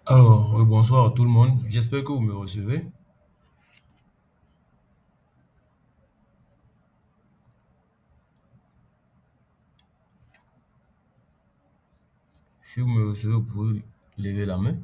Alors, bonsoir à tout le monde. J'espère que vous me recevez. Si vous me recevez, vous pouvez lever la main.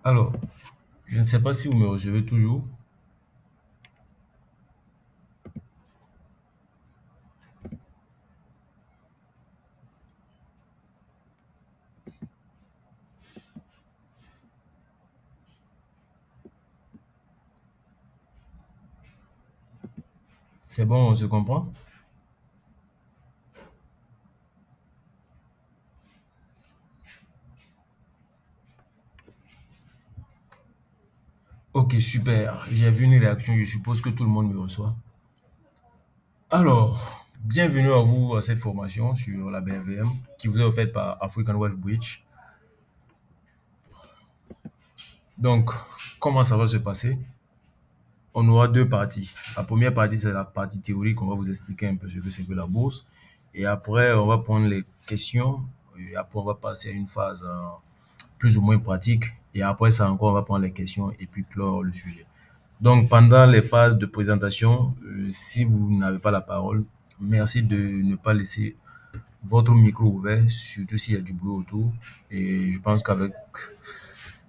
Alors, je ne sais pas si vous me recevez toujours. C'est bon, on se comprend? Ok, super. J'ai vu une réaction. Je suppose que tout le monde me reçoit. Alors, bienvenue à vous à cette formation sur la BVM qui vous est offerte par African Wealth Bridge. Donc, comment ça va se passer? On aura deux parties. La première partie, c'est la partie théorique. On va vous expliquer un peu ce que c'est que la bourse. Et après, on va prendre les questions. Et après, on va passer à une phase plus ou moins pratique. Et après ça encore, on va prendre les questions et puis clore le sujet. Donc, pendant les phases de présentation, si vous n'avez pas la parole, merci de ne pas laisser votre micro ouvert, surtout s'il y a du bruit autour. Et je pense qu'avec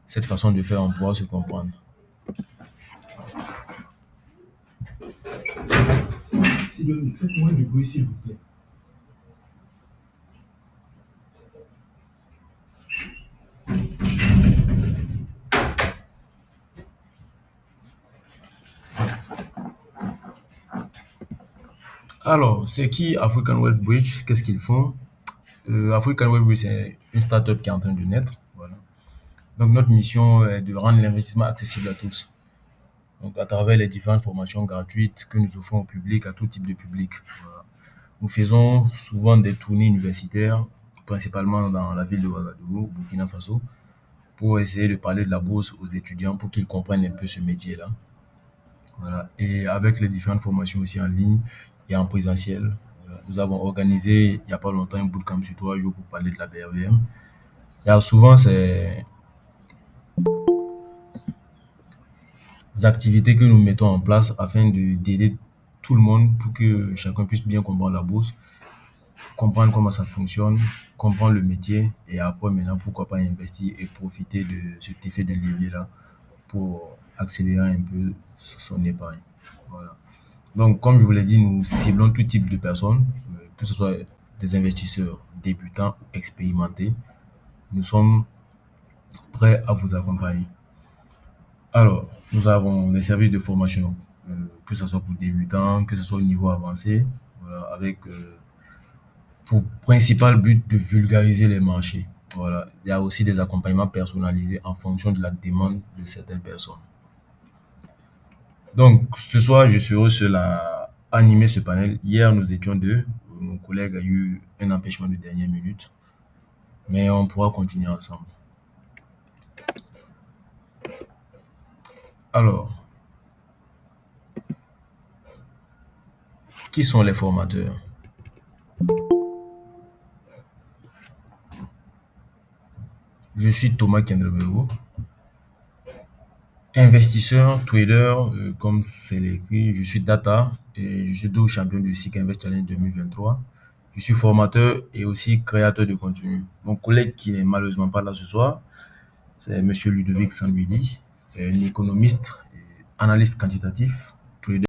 cette façon de faire, on pourra se comprendre. Faites moins de bruit, s'il vous plaît. Alors, c'est qui African Wealth Bridge? Qu'est-ce qu'ils font? African Wealth Bridge, c'est une startup qui est en train de naître. Voilà. Donc, notre mission est de rendre l'investissement accessible à tous. Donc, à travers les différentes formations gratuites que nous offrons au public, à tout type de public. Voilà. Nous faisons souvent des tournées universitaires, principalement dans la ville de Ouagadougou, Burkina Faso, pour essayer de parler de la bourse aux étudiants pour qu'ils comprennent un peu ce métier-là. Voilà. Et avec les différentes formations aussi en ligne et en présentiel, voilà. Nous avons organisé il n'y a pas longtemps un bootcamp sur 3 jours pour parler de la BRVM. Il souvent ces activités que nous mettons en place afin d'aider tout le monde pour que chacun puisse bien comprendre la bourse, comprendre comment ça fonctionne, comprendre le métier et après maintenant pourquoi pas investir et profiter de cet effet de levier-là pour accélérer un peu son épargne. Voilà. Donc, comme je vous l'ai dit, nous ciblons tout type de personnes, que ce soit des investisseurs débutants ou expérimentés. Nous sommes prêts à vous accompagner. Alors, nous avons des services de formation, que ce soit pour débutants, que ce soit au niveau avancé, voilà, avec pour principal but de vulgariser les marchés. Voilà. Il y a aussi des accompagnements personnalisés en fonction de la demande de certaines personnes. Donc, ce soir, je serai seul à animer ce panel. Hier, nous étions deux. Mon collègue a eu un empêchement de dernière minute, mais on pourra continuer ensemble. Alors, qui sont les formateurs? Je suis Thomas Kendrebego, investisseur, trader, comme c'est écrit. Je suis data et je suis double champion du SIC Invest Challenge 2023. Je suis formateur et aussi créateur de contenu. Mon collègue qui n'est malheureusement pas là ce soir, c'est Monsieur Ludovic Sanluidi. C'est un économiste, analyste quantitatif, trader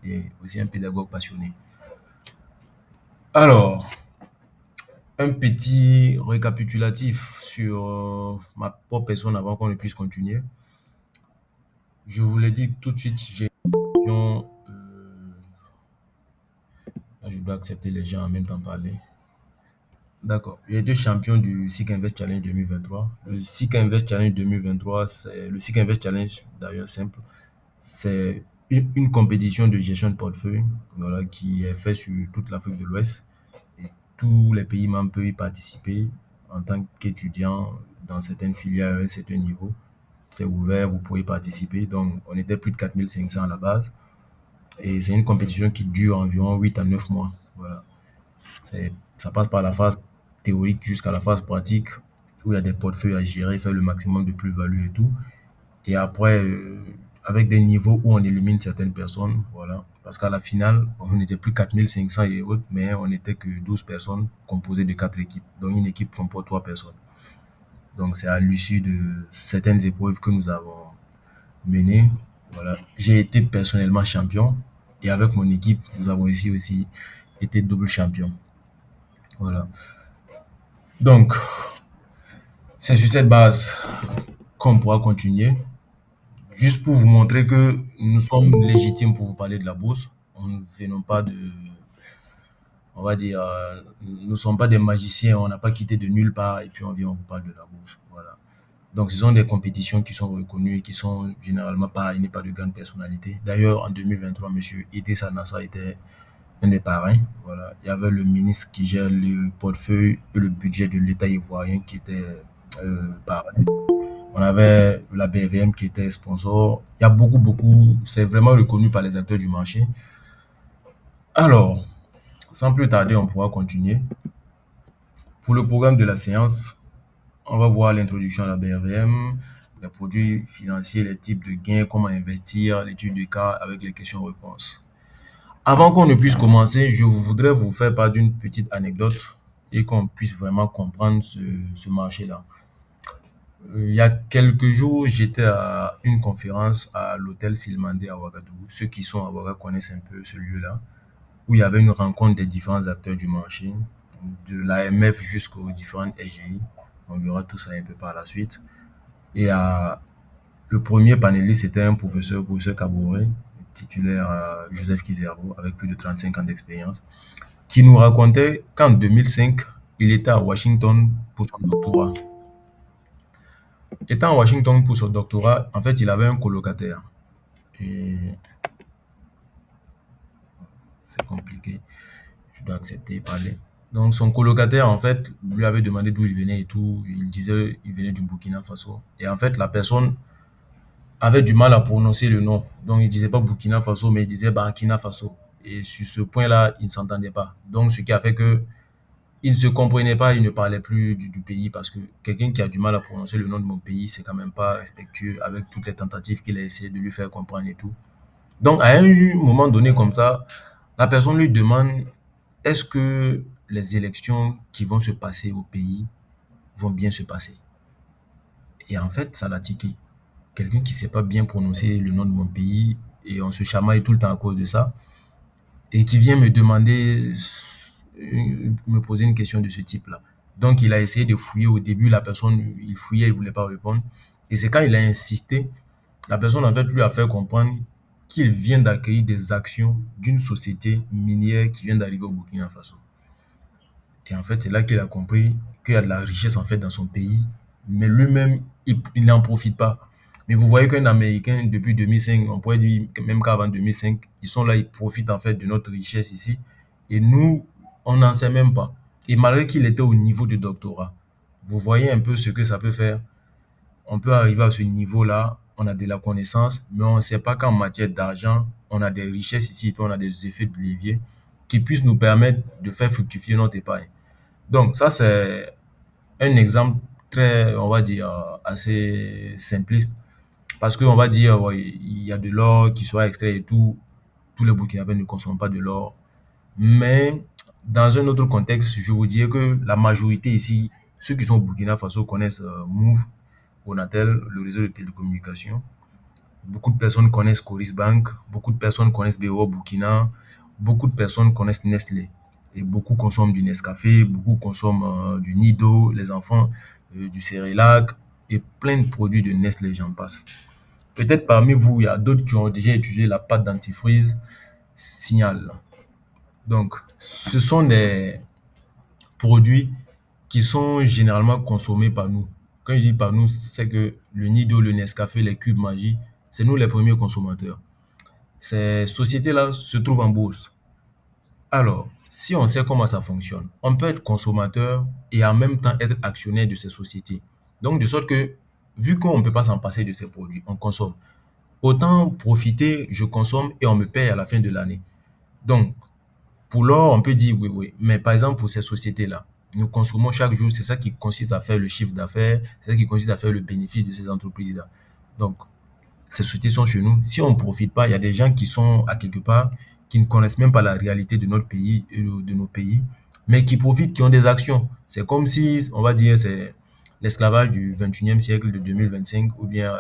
et aussi un pédagogue passionné. Alors, un petit récapitulatif sur ma propre personne avant qu'on ne puisse continuer. Je vous l'ai dit tout de suite, là, je dois accepter les gens en même temps parler. D'accord. J'ai été champion du SIC Invest Challenge 2023. Le SIC Invest Challenge 2023, c'est le SIC Invest Challenge, d'ailleurs simple. C'est une compétition de gestion de portefeuille, voilà, qui est faite sur toute l'Afrique de l'Ouest. Et tous les pays membres peuvent y participer en tant qu'étudiant dans certaines filières à un certain niveau. C'est ouvert, vous pouvez participer. Donc, on était plus de 4500 à la base. Et c'est une compétition qui dure environ 8 à 9 mois. Voilà. Ça passe par la phase théorique jusqu'à la phase pratique où il y a des portefeuilles à gérer, faire le maximum de plus-value et tout. Et après, avec des niveaux où on élimine certaines personnes, voilà. Parce qu'à la finale, on n'était plus 4500 et autres, mais on n'était que 12 personnes composées de 4 équipes. Donc une équipe comporte 3 personnes. Donc c'est à l'issue de certaines épreuves que nous avons menées. Voilà. J'ai été personnellement champion et avec mon équipe, nous avons aussi été double champion. Voilà. Donc, c'est sur cette base qu'on pourra continuer. Juste pour vous montrer que nous sommes légitimes pour vous parler de la bourse. Nous ne venons pas de, on va dire, nous ne sommes pas des magiciens, on n'a pas quitté de nulle part et puis on vient, on vous parle de la bourse. Voilà. Donc, ce sont des compétitions qui sont reconnues et qui sont généralement parrainées par de grandes personnalités. D'ailleurs, en 2023, M. Idriss Nassa était un des parrains. Voilà. Il y avait le ministre qui gère le portefeuille et le budget de l'État ivoirien qui était parrain. On avait la BVM qui était sponsor. Il y a beaucoup, c'est vraiment reconnu par les acteurs du marché. Alors, sans plus tarder, on pourra continuer. Pour le programme de la séance, on va voir l'introduction à la BRVM, les produits financiers, les types de gains, comment investir, l'étude de cas avec les questions-réponses. Avant qu'on ne puisse commencer, je voudrais vous faire part d'une petite anecdote et qu'on puisse vraiment comprendre ce marché-là. Il y a quelques jours, j'étais à une conférence à l'hôtel Silmandé à Ouagadougou. Ceux qui sont à Ouagadougou connaissent un peu ce lieu-là, où il y avait une rencontre des différents acteurs du marché, de l'AMF jusqu'aux différentes SGI. On verra tout ça un peu par la suite. Et le premier panéliste, c'était un professeur Kabouré, titulaire Joseph Kizerbo, avec plus de 35 ans d'expérience, qui nous racontait qu'en 2005, il était à Washington pour son doctorat. Étant à Washington pour son doctorat, en fait, il avait un colocataire. Et c'est compliqué. Je dois accepter et parler. Donc, son colocataire, en fait, lui avait demandé d'où il venait et tout. Il disait qu'il venait du Burkina Faso. Et en fait, la personne avait du mal à prononcer le nom. Donc, il ne disait pas Burkina Faso, mais il disait Burkina Faso. Et sur ce point-là, ils ne s'entendaient pas. Donc, ce qui a fait que ils ne se comprenaient pas, ils ne parlaient plus du pays parce que quelqu'un qui a du mal à prononcer le nom de mon pays, c'est quand même pas respectueux avec toutes les tentatives qu'il a essayé de lui faire comprendre et tout. Donc, à un moment donné comme ça, la personne lui demande est-ce que les élections qui vont se passer au pays vont bien se passer? Et en fait, ça l'a tiqué. Quelqu'un qui ne sait pas bien prononcer le nom de mon pays et on se chamaille tout le temps à cause de ça et qui vient me demander, me poser une question de ce type-là. Donc, il a essayé de fouiller. Au début, la personne, il fouillait, il ne voulait pas répondre. Et c'est quand il a insisté, la personne, en fait, lui a fait comprendre qu'il vient d'accueillir des actions d'une société minière qui vient d'arriver au Burkina Faso. Et en fait, c'est là qu'il a compris qu'il y a de la richesse en fait dans son pays, mais lui-même, il n'en profite pas. Mais vous voyez qu'un Américain, depuis 2005, on pourrait dire que même qu'avant 2005, ils sont là, ils profitent en fait de notre richesse ici. Et nous, on n'en sait même pas. Et malgré qu'il était au niveau de doctorat, vous voyez un peu ce que ça peut faire. On peut arriver à ce niveau-là, on a de la connaissance, mais on ne sait pas qu'en matière d'argent, on a des richesses ici, et puis on a des effets de levier qui puissent nous permettre de faire fructifier notre épargne. Donc ça, c'est un exemple très, on va dire, assez simpliste. Parce qu'on va dire, ouais, il y a de l'or qui sera extrait et tout. Tous les Burkinabés ne consomment pas de l'or. Mais dans un autre contexte, je vous dirais que la majorité ici, ceux qui sont au Burkina Faso connaissent Move, Onatel, le réseau de télécommunications. Beaucoup de personnes connaissent Coris Bank, beaucoup de personnes connaissent BO Burkina, beaucoup de personnes connaissent Nestlé. Et beaucoup consomment du Nescafé, beaucoup consomment du Nido, les enfants, du Cerelac et plein de produits de Nestlé, j'en passe. Peut-être parmi vous, il y a d'autres qui ont déjà utilisé la pâte dentifrice Signal. Donc, ce sont des produits qui sont généralement consommés par nous. Quand je dis par nous, c'est que le Nido, le Nescafé, les cubes Magie, c'est nous les premiers consommateurs. Ces sociétés-là se trouvent en bourse. Alors, si on sait comment ça fonctionne, on peut être consommateur et en même temps être actionnaire de ces sociétés. Donc, de sorte que, vu qu'on ne peut pas s'en passer de ces produits, on consomme. Autant profiter, je consomme et on me paye à la fin de l'année. Donc, pour l'or, on peut dire oui, oui. Mais par exemple, pour ces sociétés-là, nous consommons chaque jour, c'est ça qui consiste à faire le chiffre d'affaires, c'est ça qui consiste à faire le bénéfice de ces entreprises-là. Donc, ces sociétés sont chez nous. Si on ne profite pas, il y a des gens qui sont à quelque part, qui ne connaissent même pas la réalité de notre pays et de nos pays, mais qui profitent, qui ont des actions. C'est comme si, on va dire, c'est l'esclavage du 21e siècle, de 2025, ou bien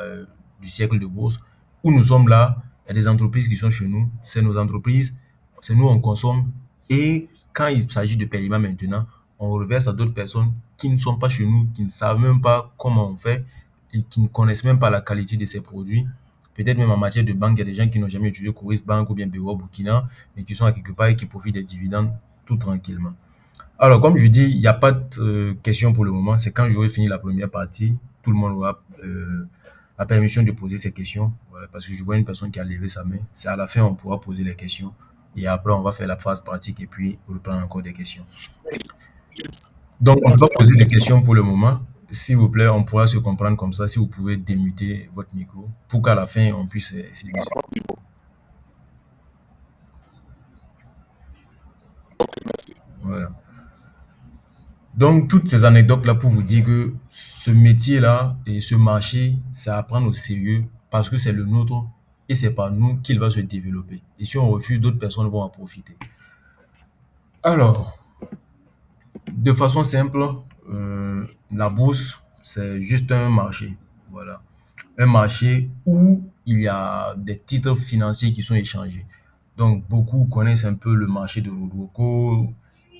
du siècle de bourse, où nous sommes là, il y a des entreprises qui sont chez nous, c'est nos entreprises, c'est nous, on consomme, et quand il s'agit de paiement maintenant, on reverse à d'autres personnes qui ne sont pas chez nous, qui ne savent même pas comment on fait, et qui ne connaissent même pas la qualité de ces produits. Peut-être même en matière de banque, il y a des gens qui n'ont jamais utilisé Coris Bank ou bien BO Burkina, mais qui sont à quelque part et qui profitent des dividendes tout tranquillement. Alors, comme je dis, il n'y a pas de question pour le moment. C'est quand j'aurai fini la première partie, tout le monde aura la permission de poser ses questions. Voilà, parce que je vois une personne qui a levé sa main. C'est à la fin, on pourra poser les questions. Et après, on va faire la phase pratique et puis reprendre encore des questions. Donc, on ne va pas poser des questions pour le moment. S'il vous plaît, on pourra se comprendre comme ça. Si vous pouvez démuter votre micro pour qu'à la fin, on puisse s'illuster. Voilà. Donc, toutes ces anecdotes-là pour vous dire que ce métier-là et ce marché, c'est à prendre au sérieux parce que c'est le nôtre et c'est par nous qu'il va se développer. Et si on refuse, d'autres personnes vont en profiter. Alors, de façon simple, la bourse, c'est juste un marché. Voilà. Un marché où il y a des titres financiers qui sont échangés. Donc, beaucoup connaissent un peu le marché de Rodoko,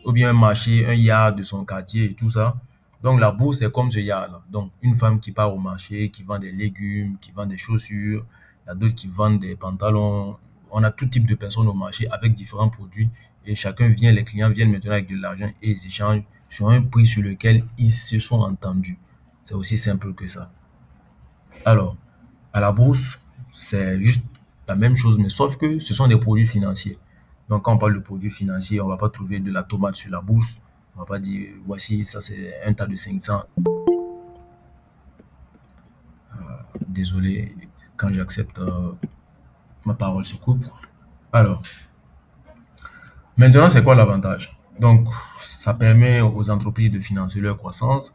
ou bien un marché, un yard de son quartier et tout ça. Donc, la bourse, c'est comme ce yard-là. Donc, une femme qui part au marché, qui vend des légumes, qui vend des chaussures, il y a d'autres qui vendent des pantalons. On a tout type de personnes au marché avec différents produits et chacun vient, les clients viennent maintenant avec de l'argent et ils échangent sur un prix sur lequel ils se sont entendus. C'est aussi simple que ça. Alors, à la bourse, c'est juste la même chose, mais sauf que ce sont des produits financiers. Donc, quand on parle de produits financiers, on ne va pas trouver de la tomate sur la bourse. On ne va pas dire, voici, ça c'est un tas de 500. Désolé, quand j'accepte, ma parole se coupe. Alors, maintenant, c'est quoi l'avantage? Donc, ça permet aux entreprises de financer leur croissance.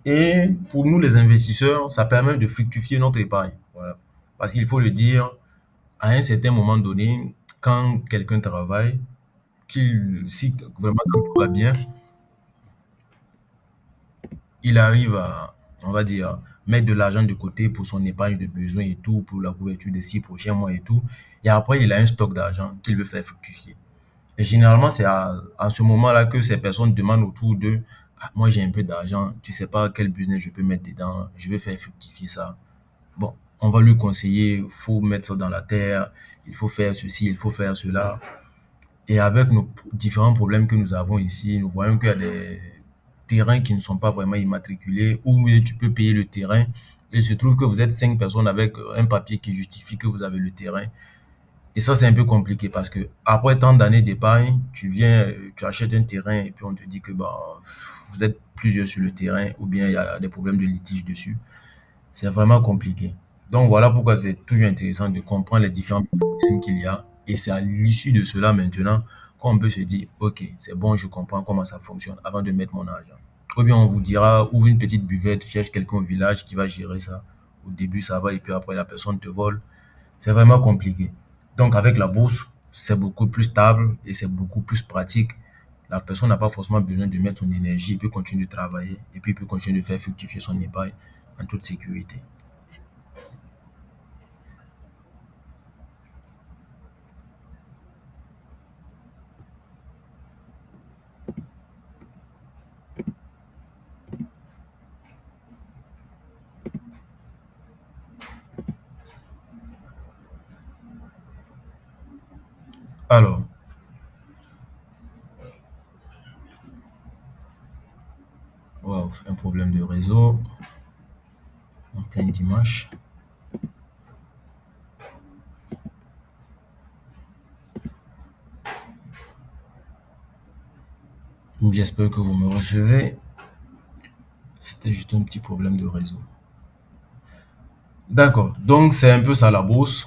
Et pour nous, les investisseurs, ça permet de fructifier notre épargne. Voilà. Parce qu'il faut le dire, à un certain moment donné, quand quelqu'un travaille, si vraiment tout va bien, il arrive à, on va dire, mettre de l'argent de côté pour son épargne de besoin et tout, pour la couverture des 6 prochains mois et tout. Et après, il a un stock d'argent qu'il veut faire fructifier. Et généralement, c'est à ce moment-là que ces personnes demandent autour d'eux, ah, moi j'ai un peu d'argent, tu sais pas quel business je peux mettre dedans, je vais faire fructifier ça. Bon, on va lui conseiller, il faut mettre ça dans la terre, il faut faire ceci, il faut faire cela. Et avec nos différents problèmes que nous avons ici, nous voyons qu'il y a des terrains qui ne sont pas vraiment immatriculés, où tu peux payer le terrain. Et il se trouve que vous êtes 5 personnes avec un papier qui justifie que vous avez le terrain. Et ça, c'est un peu compliqué parce que après tant d'années d'épargne, tu viens, tu achètes un terrain et puis on te dit que bah, vous êtes plusieurs sur le terrain ou bien il y a des problèmes de litige dessus. C'est vraiment compliqué. Donc voilà pourquoi c'est toujours intéressant de comprendre les différents mécanismes qu'il y a. Et c'est à l'issue de cela maintenant qu'on peut se dire, OK, c'est bon, je comprends comment ça fonctionne avant de mettre mon argent. Ou bien on vous dira, ouvre une petite buvette, cherche quelqu'un au village qui va gérer ça. Au début, ça va et puis après, la personne te vole. C'est vraiment compliqué. Donc avec la bourse, c'est beaucoup plus stable et c'est beaucoup plus pratique. La personne n'a pas forcément besoin de mettre son énergie, il peut continuer de travailler et puis il peut continuer de faire fructifier son épargne en toute sécurité. Alors, wow, un problème de réseau en plein dimanche. J'espère que vous me recevez. C'était juste un petit problème de réseau. D'accord, donc c'est un peu ça la bourse.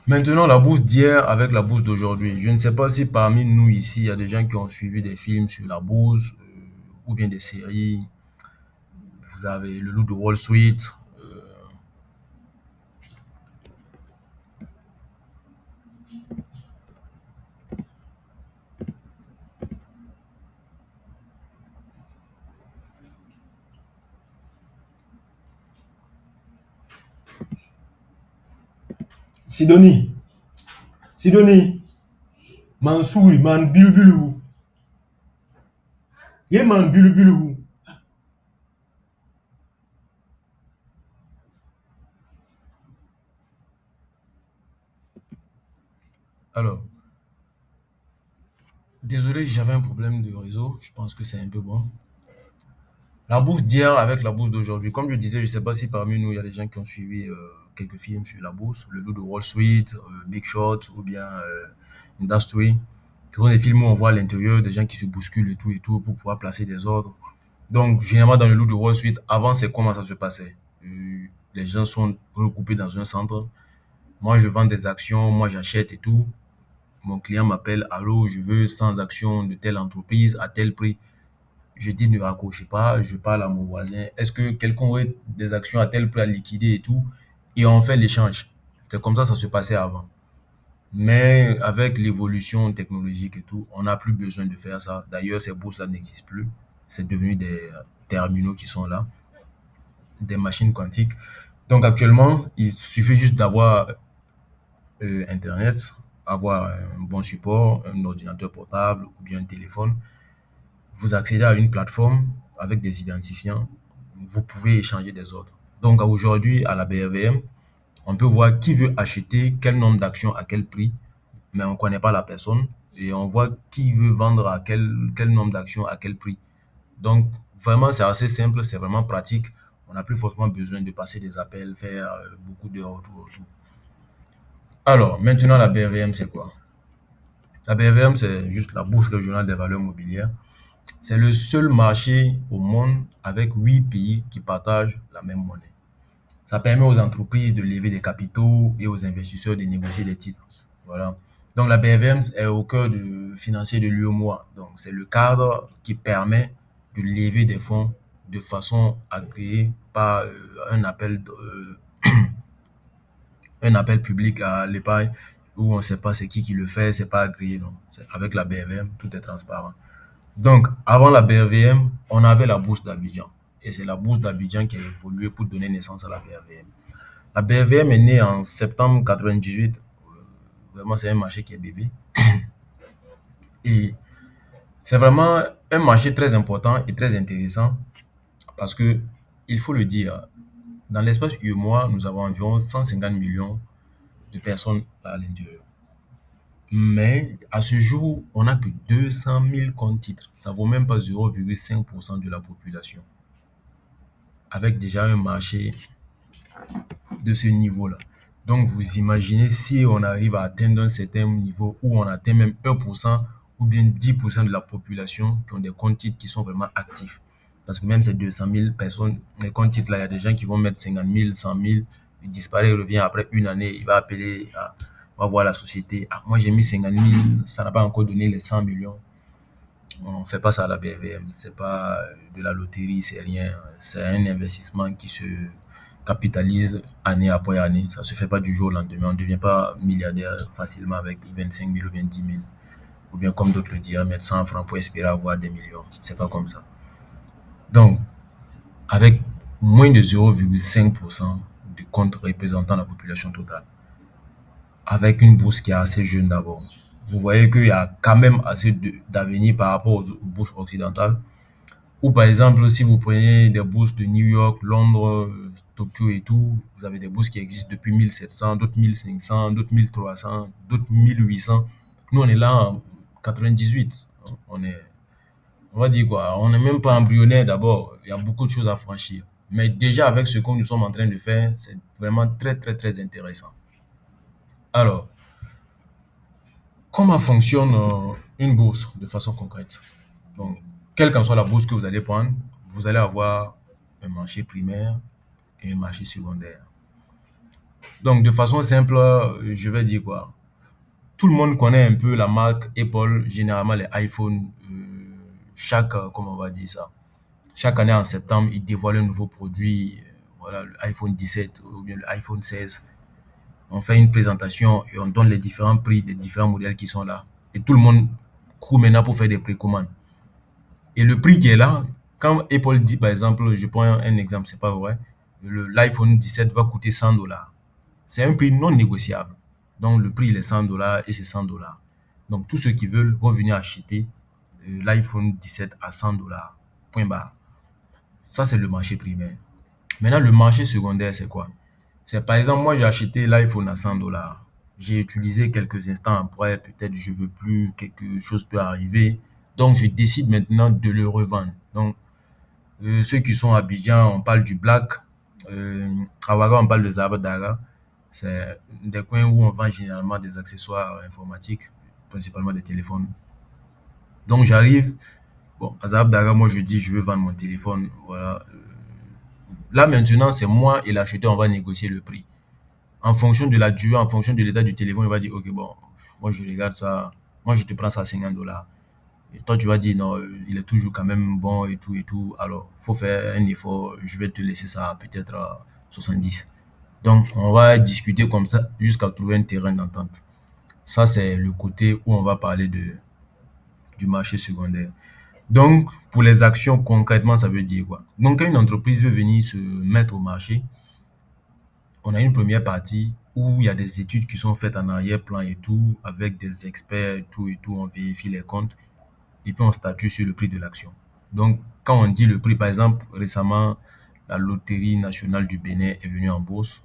Maintenant, la bourse d'hier avec la bourse d'aujourd'hui. Je ne sais pas si parmi nous ici, il y a des gens qui ont suivi des films sur la bourse ou bien des séries. Vous avez le loup de Wall Street. Sidonie, Sidonie, Mansouri, man bilbulu. Ye man bilbulu. Alors, désolé, j'avais un problème de réseau. Je pense que c'est un peu bon. La bourse d'hier avec la bourse d'aujourd'hui. Comme je disais, je ne sais pas si parmi nous, il y a des gens qui ont suivi quelques films sur la bourse. Le loup de Wall Street, Big Short ou bien Industry. Ce sont des films où on voit à l'intérieur des gens qui se bousculent et tout pour pouvoir placer des ordres. Donc, généralement, dans le loup de Wall Street, avant, c'est comment ça se passait. Les gens sont regroupés dans un centre. Moi, je vends des actions, moi, j'achète et tout. Mon client m'appelle, allô, je veux 100 actions de telle entreprise à tel prix. Je dis ne raccrochez pas, je parle à mon voisin. Est-ce que quelqu'un aurait des actions à tel prix à liquider et tout? Et on fait l'échange. C'est comme ça se passait avant. Mais avec l'évolution technologique et tout, on n'a plus besoin de faire ça. D'ailleurs, ces bourses-là n'existent plus. C'est devenu des terminaux qui sont là, des machines quantiques. Donc actuellement, il suffit juste d'avoir Internet, avoir un bon support, un ordinateur portable ou bien un téléphone. Vous accédez à une plateforme avec des identifiants. Vous pouvez échanger des ordres. Donc aujourd'hui, à la BRVM, on peut voir qui veut acheter quel nombre d'actions à quel prix, mais on ne connaît pas la personne. Et on voit qui veut vendre à quel nombre d'actions à quel prix. Donc vraiment, c'est assez simple, c'est vraiment pratique. On n'a plus forcément besoin de passer des appels, faire beaucoup d'heures autour. Alors, maintenant, la BRVM, c'est quoi? La BRVM, c'est juste la bourse régionale des valeurs mobilières. C'est le seul marché au monde avec 8 pays qui partagent la même monnaie. Ça permet aux entreprises de lever des capitaux et aux investisseurs de négocier des titres. Voilà. Donc la BFM est au cœur du financier de l'UEMOA. Donc c'est le cadre qui permet de lever des fonds de façon agréée par un appel public à l'épargne où on ne sait pas c'est qui le fait, c'est pas agréé. Non. Avec la BFM, tout est transparent. Donc, avant la BRVM, on avait la bourse d'Abidjan. Et c'est la bourse d'Abidjan qui a évolué pour donner naissance à la BRVM. La BRVM est née en septembre 98. Vraiment, c'est un marché qui est bébé. Et c'est vraiment un marché très important et très intéressant parce que, il faut le dire, dans l'espace UEMOA, nous avons environ 150 millions de personnes à l'intérieur. Mais à ce jour, on n'a que 200 000 comptes titres. Ça vaut même pas 0,5% de la population. Avec déjà un marché de ce niveau-là. Donc, vous imaginez si on arrive à atteindre un certain niveau où on atteint même 1% ou bien 10% de la population qui ont des comptes titres qui sont vraiment actifs. Parce que même ces 200 000 personnes, les comptes titres là, il y a des gens qui vont mettre 50 000, 100 000, il disparaît, il revient après une année, il va appeler, on va voir la société. Ah, moi j'ai mis 50 000, ça n'a pas encore donné les 100 millions. On ne fait pas ça à la BVM, c'est pas de la loterie, c'est rien. C'est un investissement qui se capitalise année après année. Ça se fait pas du jour au lendemain. On ne devient pas milliardaire facilement avec 25 000 ou bien 10 000. Ou bien comme d'autres le disent, mettre 100 francs pour espérer avoir des millions. C'est pas comme ça. Donc, avec moins de 0,5% de comptes représentant la population totale, avec une bourse qui est assez jeune d'abord, vous voyez qu'il y a quand même assez d'avenir par rapport aux bourses occidentales. Ou par exemple, si vous prenez des bourses de New York, Londres, Tokyo et tout, vous avez des bourses qui existent depuis 1700, d'autres 1500, d'autres 1300, d'autres 1800. Nous, on est là en 98. On est, on va dire quoi, on n'est même pas embryonnaire d'abord. Il y a beaucoup de choses à franchir. Mais déjà, avec ce que nous sommes en train de faire, c'est vraiment très, très, très intéressant. Alors, comment fonctionne une bourse de façon concrète? Donc, quelle qu'en soit la bourse que vous allez prendre, vous allez avoir un marché primaire et un marché secondaire. Donc, de façon simple, je vais dire quoi? Tout le monde connaît un peu la marque Apple, généralement les iPhones. Comment on va dire ça? Chaque année en septembre, ils dévoilent un nouveau produit. Voilà, l'iPhone 17 ou bien l'iPhone 16. On fait une présentation et on donne les différents prix des différents modèles qui sont là. Et tout le monde court maintenant pour faire des précommandes. Et le prix qui est là, quand Apple dit par exemple, je prends un exemple, c'est pas vrai, l'iPhone 17 va coûter 100 $. C'est un prix non négociable. Donc le prix il est 100 $ et c'est 100 $. Donc tous ceux qui veulent vont venir acheter l'iPhone 17 à 100 $. Point barre. Ça c'est le marché primaire. Maintenant le marché secondaire c'est quoi? C'est par exemple moi j'ai acheté l'iPhone à 100 $. J'ai utilisé quelques instants après, peut-être je veux plus, quelque chose peut arriver. Donc je décide maintenant de le revendre. Donc ceux qui sont à Abidjan, on parle du Black. À Ouaga, on parle de Zabadara. C'est des coins où on vend généralement des accessoires informatiques, principalement des téléphones. Donc j'arrive, bon, à Zabadara, moi je dis je veux vendre mon téléphone. Voilà. Là maintenant, c'est moi et l'acheteur, on va négocier le prix. En fonction de la durée, en fonction de l'état du téléphone, il va dire, ok, bon, moi je regarde ça, moi je te prends ça à 50 $. Et toi, tu vas dire, non, il est toujours quand même bon et tout et tout. Alors, faut faire un effort. Je vais te laisser ça peut-être à 70. Donc, on va discuter comme ça jusqu'à trouver un terrain d'entente. Ça, c'est le côté où on va parler du marché secondaire. Donc, pour les actions, concrètement, ça veut dire quoi? Donc, quand une entreprise veut venir se mettre au marché, on a une première partie où il y a des études qui sont faites en arrière-plan et tout, avec des experts et tout, on vérifie les comptes et puis on statue sur le prix de l'action. Donc, quand on dit le prix, par exemple, récemment, la Loterie nationale du Bénin est venue en bourse.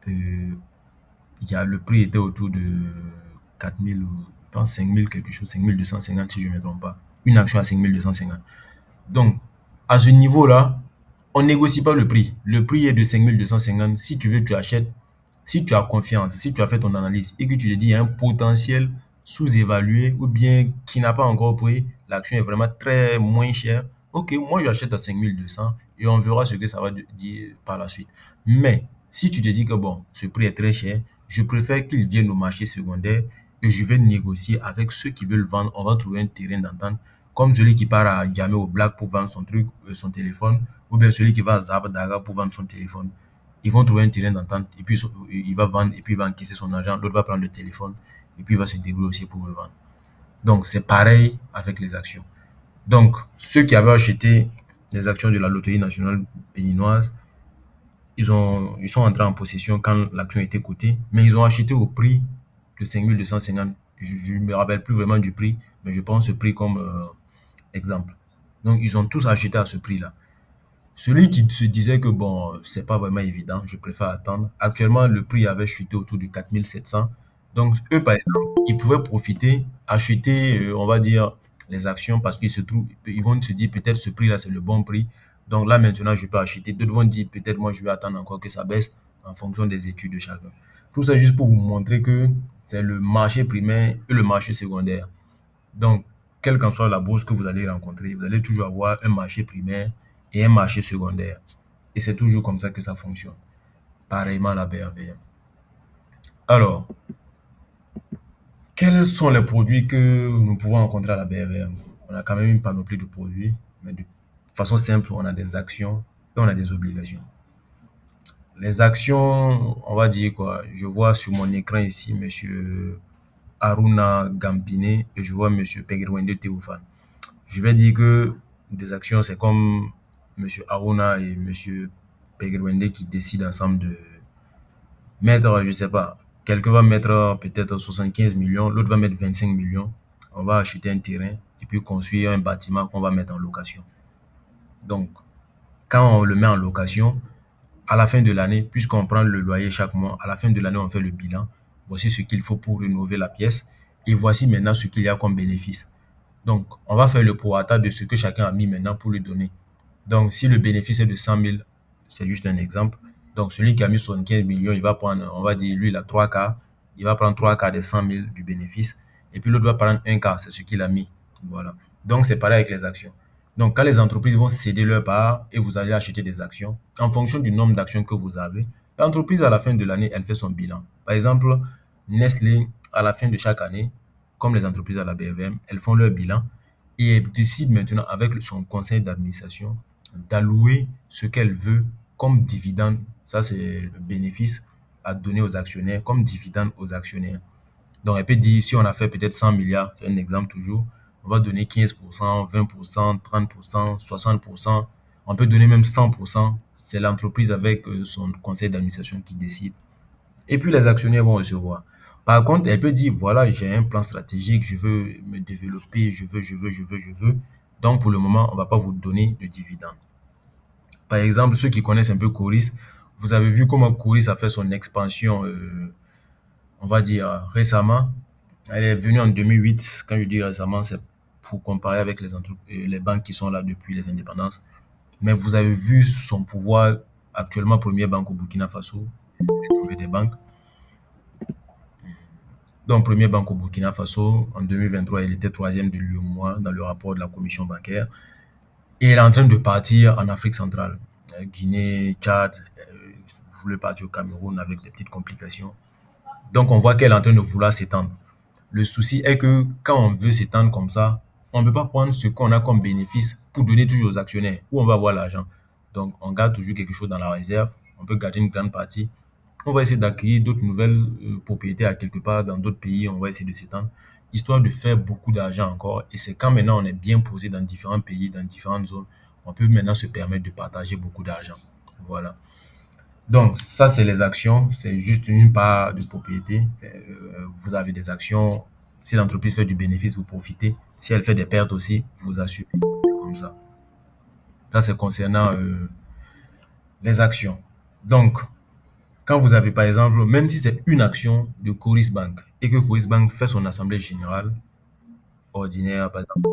Euh, le prix était autour de 4 000 ou je pense 5 000 quelque chose, 5 250 si je ne me trompe pas. Une action à 5 250. Donc, à ce niveau-là, on négocie pas le prix. Le prix est de 5 250. Si tu veux, tu achètes. Si tu as confiance, si tu as fait ton analyse et que tu te dis il y a un potentiel sous-évalué ou bien qui n'a pas encore pris, l'action est vraiment très moins chère. Ok, moi j'achète à 5200 et on verra ce que ça va dire par la suite. Mais si tu te dis que bon, ce prix est très cher, je préfère qu'il vienne au marché secondaire et je vais négocier avec ceux qui veulent vendre. On va trouver un terrain d'entente comme celui qui part à Gamay au Black pour vendre son truc, son téléphone, ou bien celui qui va à Zabadaga pour vendre son téléphone. Ils vont trouver un terrain d'entente et puis il va vendre et puis il va encaisser son argent. L'autre va prendre le téléphone et puis il va se débrouiller aussi pour le vendre. Donc c'est pareil avec les actions. Donc ceux qui avaient acheté les actions de la Loterie nationale béninoise, ils sont entrés en possession quand l'action était cotée, mais ils ont acheté au prix de 5250. Je ne me rappelle plus vraiment du prix, mais je prends ce prix comme exemple. Donc ils ont tous acheté à ce prix-là. Celui qui se disait que bon, c'est pas vraiment évident, je préfère attendre. Actuellement, le prix avait chuté autour de 4700. Donc, eux, par exemple, ils pouvaient profiter, acheter, on va dire, les actions parce qu'ils se trouvent, ils vont se dire peut-être ce prix-là, c'est le bon prix. Donc là, maintenant, je peux acheter. D'autres vont dire peut-être moi, je vais attendre encore que ça baisse en fonction des études de chacun. Tout ça juste pour vous montrer que c'est le marché primaire et le marché secondaire. Donc, quelle qu'en soit la bourse que vous allez rencontrer, vous allez toujours avoir un marché primaire et un marché secondaire. Et c'est toujours comme ça que ça fonctionne. Pareillement à la BRVM. Alors, quels sont les produits que nous pouvons rencontrer à la BRVM? On a quand même une panoplie de produits, mais de façon simple, on a des actions et on a des obligations. Les actions, on va dire quoi? Je vois sur mon écran ici Monsieur Aruna Gampine et je vois Monsieur Pegerwende Théophane. Je vais dire que des actions, c'est comme Monsieur Aruna et Monsieur Pegerwende qui décident ensemble de mettre, je sais pas, quelqu'un va mettre peut-être 75 millions, l'autre va mettre 25 millions. On va acheter un terrain et puis construire un bâtiment qu'on va mettre en location. Donc, quand on le met en location, à la fin de l'année, puisqu'on prend le loyer chaque mois, à la fin de l'année, on fait le bilan. Voici ce qu'il faut pour rénover la pièce. Et voici maintenant ce qu'il y a comme bénéfice. Donc, on va faire le prorata de ce que chacun a mis maintenant pour lui donner. Donc, si le bénéfice est de 100 000, c'est juste un exemple. Donc, celui qui a mis 75 millions, il va prendre, on va dire, lui, il a 3 quarts. Il va prendre 3 quarts des 100 000 du bénéfice. Et puis, l'autre va prendre un quart, c'est ce qu'il a mis. Voilà. Donc, c'est pareil avec les actions. Donc, quand les entreprises vont céder leur part et vous allez acheter des actions, en fonction du nombre d'actions que vous avez, l'entreprise, à la fin de l'année, elle fait son bilan. Par exemple, Nestlé, à la fin de chaque année, comme les entreprises à la BFM, elles font leur bilan et elle décide maintenant avec son conseil d'administration d'allouer ce qu'elle veut comme dividende. Ça, c'est le bénéfice à donner aux actionnaires comme dividende aux actionnaires. Donc, elle peut dire, si on a fait peut-être 100 milliards, c'est un exemple toujours, on va donner 15%, 20%, 30%, 60%, on peut donner même 100%. C'est l'entreprise avec son conseil d'administration qui décide. Et puis les actionnaires vont recevoir. Par contre, elle peut dire, voilà, j'ai un plan stratégique, je veux me développer, je veux. Donc, pour le moment, on ne va pas vous donner de dividendes. Par exemple, ceux qui connaissent un peu Coris, vous avez vu comment Coris a fait son expansion, on va dire, récemment. Elle est venue en 2008. Quand je dis récemment, c'est pour comparer avec les banques qui sont là depuis les indépendances. Mais vous avez vu son pouvoir actuellement, première banque au Burkina Faso, trouver des banques. Donc, première banque au Burkina Faso, en 2023, elle était troisième de l'UEMOA dans le rapport de la commission bancaire. Et elle est en train de partir en Afrique centrale. Guinée, Tchad, vous voulez partir au Cameroun avec des petites complications. Donc, on voit qu'elle est en train de vouloir s'étendre. Le souci est que quand on veut s'étendre comme ça, on ne peut pas prendre ce qu'on a comme bénéfice pour donner toujours aux actionnaires, où on va avoir l'argent. Donc, on garde toujours quelque chose dans la réserve. On peut garder une grande partie. On va essayer d'acquérir d'autres nouvelles propriétés à quelque part dans d'autres pays. On va essayer de s'étendre, histoire de faire beaucoup d'argent encore. Et c'est quand maintenant on est bien posé dans différents pays, dans différentes zones, on peut maintenant se permettre de partager beaucoup d'argent. Voilà. Donc, ça, c'est les actions. C'est juste une part de propriété. Vous avez des actions. Si l'entreprise fait du bénéfice, vous profitez. Si elle fait des pertes aussi, vous assurez. C'est comme ça. Ça, c'est concernant les actions. Donc, quand vous avez, par exemple, même si c'est une action de Coris Bank et que Coris Bank fait son assemblée générale ordinaire, par exemple,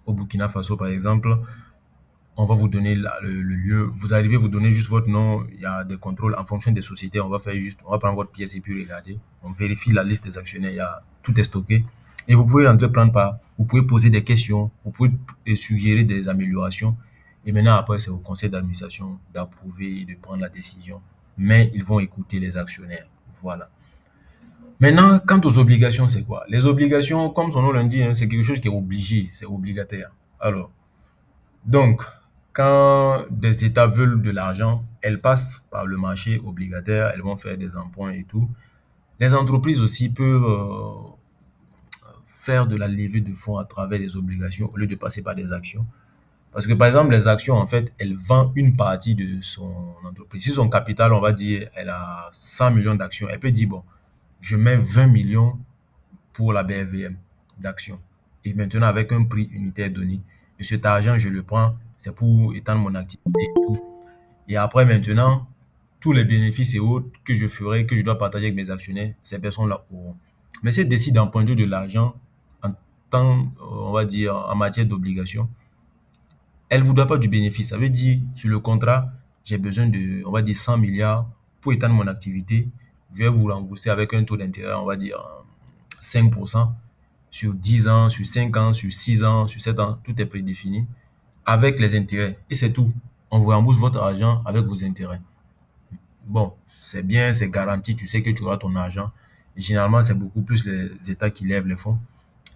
au Burkina Faso, par exemple, on va vous donner le lieu. Vous arrivez, vous donnez juste votre nom. Il y a des contrôles en fonction des sociétés. On va prendre votre pièce et puis regarder. On vérifie la liste des actionnaires. Tout est stocké. Et vous pouvez rentrer prendre part. Vous pouvez poser des questions. Vous pouvez suggérer des améliorations. Et maintenant, après, c'est au conseil d'administration d'approuver et de prendre la décision. Mais ils vont écouter les actionnaires. Voilà. Maintenant, quant aux obligations, c'est quoi? Les obligations, comme son nom l'indique, hein, c'est quelque chose qui est obligé, c'est obligataire. Alors, donc, quand des États veulent de l'argent, elles passent par le marché obligataire, elles vont faire des emprunts et tout. Les entreprises aussi peuvent faire de la levée de fonds à travers des obligations au lieu de passer par des actions. Parce que par exemple, les actions, en fait, elles vendent une partie de son entreprise. Si son capital, on va dire, elle a 100 millions d'actions, elle peut dire, bon, je mets 20 millions pour la BFVM d'actions. Et maintenant, avec un prix unitaire donné, et cet argent, je le prends, c'est pour étendre mon activité et tout. Et après, maintenant, tous les bénéfices et autres que je ferai, que je dois partager avec mes actionnaires, ces personnes-là auront. Mais si elles décident d'emprunter de l'argent en temps, on va dire, en matière d'obligation, elle ne voudra pas du bénéfice. Ça veut dire, sur le contrat, j'ai besoin de, on va dire, 100 milliards pour étendre mon activité. Je vais vous rembourser avec un taux d'intérêt, on va dire, 5% sur 10 ans, sur 5 ans, sur 6 ans, sur 7 ans. Tout est prédéfini avec les intérêts. Et c'est tout. On vous rembourse votre argent avec vos intérêts. Bon, c'est bien, c'est garanti, tu sais que tu auras ton argent. Et généralement, c'est beaucoup plus les États qui lèvent les fonds.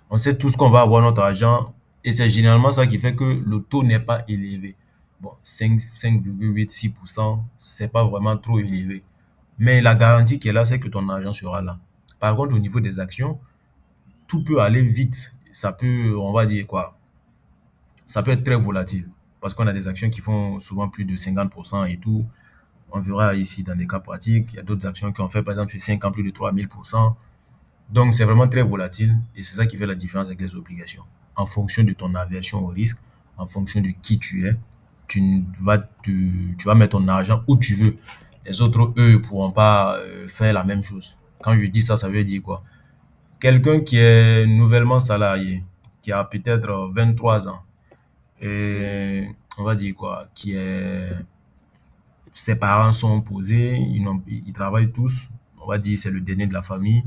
On sait tous qu'on va avoir notre argent et c'est généralement ça qui fait que le taux n'est pas élevé. Bon, 5,86%, c'est pas vraiment trop élevé. Mais la garantie qui est là, c'est que ton argent sera là. Par contre, au niveau des actions, tout peut aller vite. Ça peut, on va dire quoi, ça peut être très volatile. Parce qu'on a des actions qui font souvent plus de 50% et tout. On verra ici dans des cas pratiques. Il y a d'autres actions qui ont fait, par exemple, sur 5 ans, plus de 3000%. Donc, c'est vraiment très volatile et c'est ça qui fait la différence avec les obligations. En fonction de ton aversion au risque, en fonction de qui tu es, tu vas mettre ton argent où tu veux. Les autres, eux, ne pourront pas faire la même chose. Quand je dis ça, ça veut dire quoi? Quelqu'un qui est nouvellement salarié, qui a peut-être 23 ans, et on va dire quoi, ses parents sont posés, ils travaillent tous, on va dire c'est le dernier de la famille,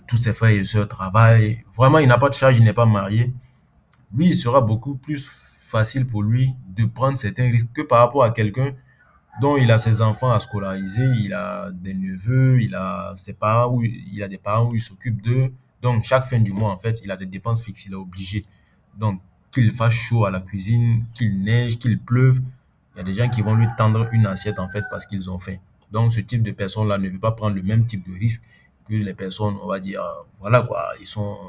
tous ses frères et sœurs travaillent. Vraiment, il n'a pas de charge, il n'est pas marié. Lui, il sera beaucoup plus facile pour lui de prendre certains risques que par rapport à quelqu'un dont il a ses enfants à scolariser, il a des neveux, il a ses parents, il a des parents où il s'occupe d'eux. Donc, chaque fin du mois, en fait, il a des dépenses fixes, il est obligé. Donc, qu'il fasse chaud à la cuisine, qu'il neige, qu'il pleuve, il y a des gens qui vont lui tendre une assiette, en fait, parce qu'ils ont faim. Donc, ce type de personne-là ne peut pas prendre le même type de risque que les personnes, on va dire, voilà quoi,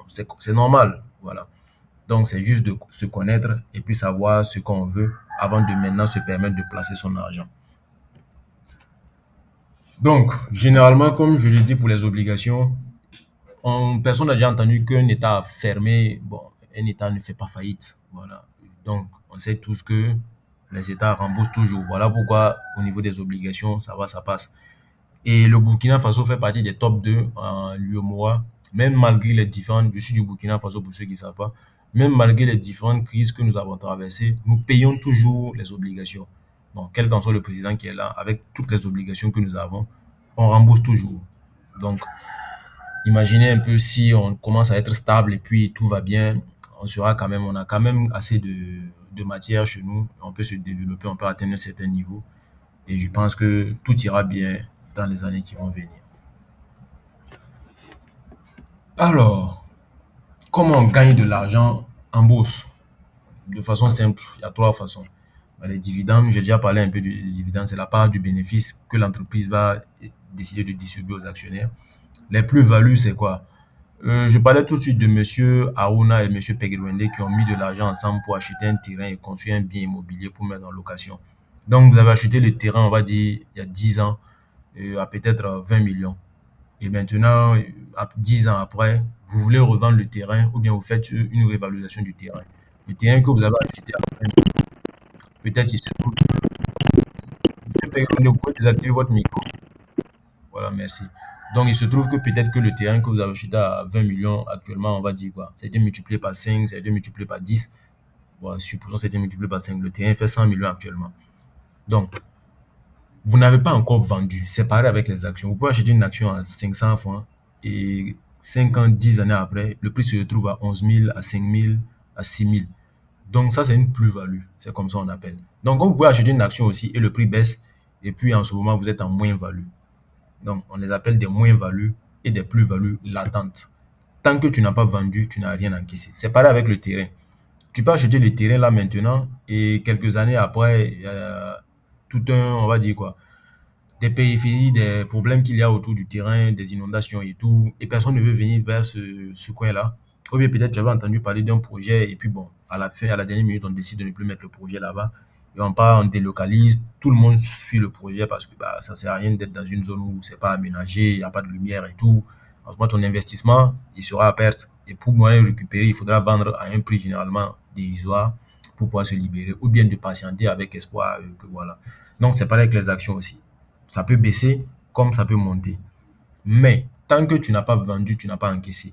c'est normal, voilà. Donc, c'est juste de se connaître et puis savoir ce qu'on veut avant de maintenant se permettre de placer son argent. Donc, généralement, comme je l'ai dit pour les obligations, personne n'a déjà entendu qu'un État fermé, bon, un État ne fait pas faillite. Voilà. Donc, on sait tous que les États remboursent toujours. Voilà pourquoi, au niveau des obligations, ça va, ça passe. Et le Burkina Faso fait partie des top 2 en l'UEMOA, même malgré les différentes, je suis du Burkina Faso pour ceux qui ne savent pas, même malgré les différentes crises que nous avons traversées, nous payons toujours les obligations. Donc, quel qu'en soit le président qui est là, avec toutes les obligations que nous avons, on rembourse toujours. Donc, imaginez un peu si on commence à être stable et puis tout va bien, on a quand même assez de matière chez nous, on peut se développer, on peut atteindre un certain niveau. Et je pense que tout ira bien dans les années qui vont venir. Alors, comment on gagne de l'argent en bourse? De façon simple, il y a trois façons. Les dividendes, j'ai déjà parlé un peu des dividendes, c'est la part du bénéfice que l'entreprise va décider de distribuer aux actionnaires. Les plus-values, c'est quoi? Je parlais tout de suite de monsieur Aruna et monsieur Pegirwende qui ont mis de l'argent ensemble pour acheter un terrain et construire un bien immobilier pour mettre en location. Donc, vous avez acheté le terrain, on va dire, il y a 10 ans, à peut-être 20 millions. Et maintenant, 10 ans après, vous voulez revendre le terrain ou bien vous faites une révalorisation du terrain. Le terrain que vous avez acheté à 20 millions, peut-être il se trouve que vous pouvez désactiver votre micro. Voilà, merci. Donc, il se trouve que peut-être que le terrain que vous avez acheté à 20 millions actuellement, on va dire quoi, ça a été multiplié par 5, ça a été multiplié par 10. Bon, supposons que ça a été multiplié par 5. Le terrain fait 100 millions actuellement. Donc, vous n'avez pas encore vendu. C'est pareil avec les actions. Vous pouvez acheter une action à 500 francs et 5 ans, 10 années après, le prix se retrouve à 11 000, à 5 000, à 6 000. Donc ça, c'est une plus-value. C'est comme ça on appelle. Donc, vous pouvez acheter une action aussi et le prix baisse et puis en ce moment, vous êtes en moins-value. Donc, on les appelle des moins-values et des plus-values latentes. Tant que tu n'as pas vendu, tu n'as rien encaissé. C'est pareil avec le terrain. Tu peux acheter le terrain là maintenant et quelques années après, il y a tout un, on va dire quoi, des périphéries, des problèmes qu'il y a autour du terrain, des inondations et tout, et personne ne veut venir vers ce coin-là. Ou bien peut-être tu avais entendu parler d'un projet et puis bon, à la fin, à la dernière minute, on décide de ne plus mettre le projet là-bas. Et on part, on délocalise, tout le monde suit le projet parce que bah, ça sert à rien d'être dans une zone où c'est pas aménagé, il n'y a pas de lumière et tout. En ton investissement, il sera à perte. Et pour moi le récupérer, il faudra vendre à un prix généralement dérisoire. pour pouvoir se libérer ou bien de patienter avec espoir que voilà. Donc, c'est pareil avec les actions aussi. Ça peut baisser comme ça peut monter. Mais tant que tu n'as pas vendu, tu n'as pas encaissé.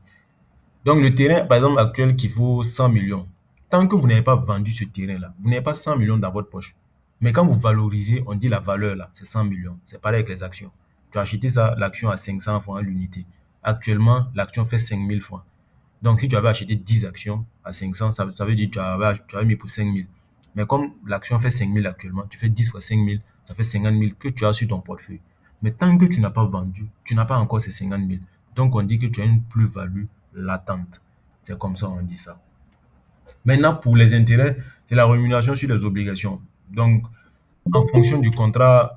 Donc, le terrain, par exemple, actuel qui vaut 100 millions, tant que vous n'avez pas vendu ce terrain-là, vous n'avez pas 100 millions dans votre poche. Mais quand vous valorisez, on dit la valeur là, c'est 100 millions. C'est pareil avec les actions. Tu as acheté ça, l'action à 500 francs l'unité. Actuellement, l'action fait 5000 francs. Donc, si tu avais acheté 10 actions à 500, ça veut dire que tu avais mis pour 5000. Mais comme l'action fait 5000 actuellement, tu fais 10 fois 5000, ça fait 50 000 que tu as sur ton portefeuille. Mais tant que tu n'as pas vendu, tu n'as pas encore ces 50 000. Donc, on dit que tu as une plus-value latente. C'est comme ça on dit ça. Maintenant, pour les intérêts, c'est la rémunération sur les obligations. Donc, en fonction du contrat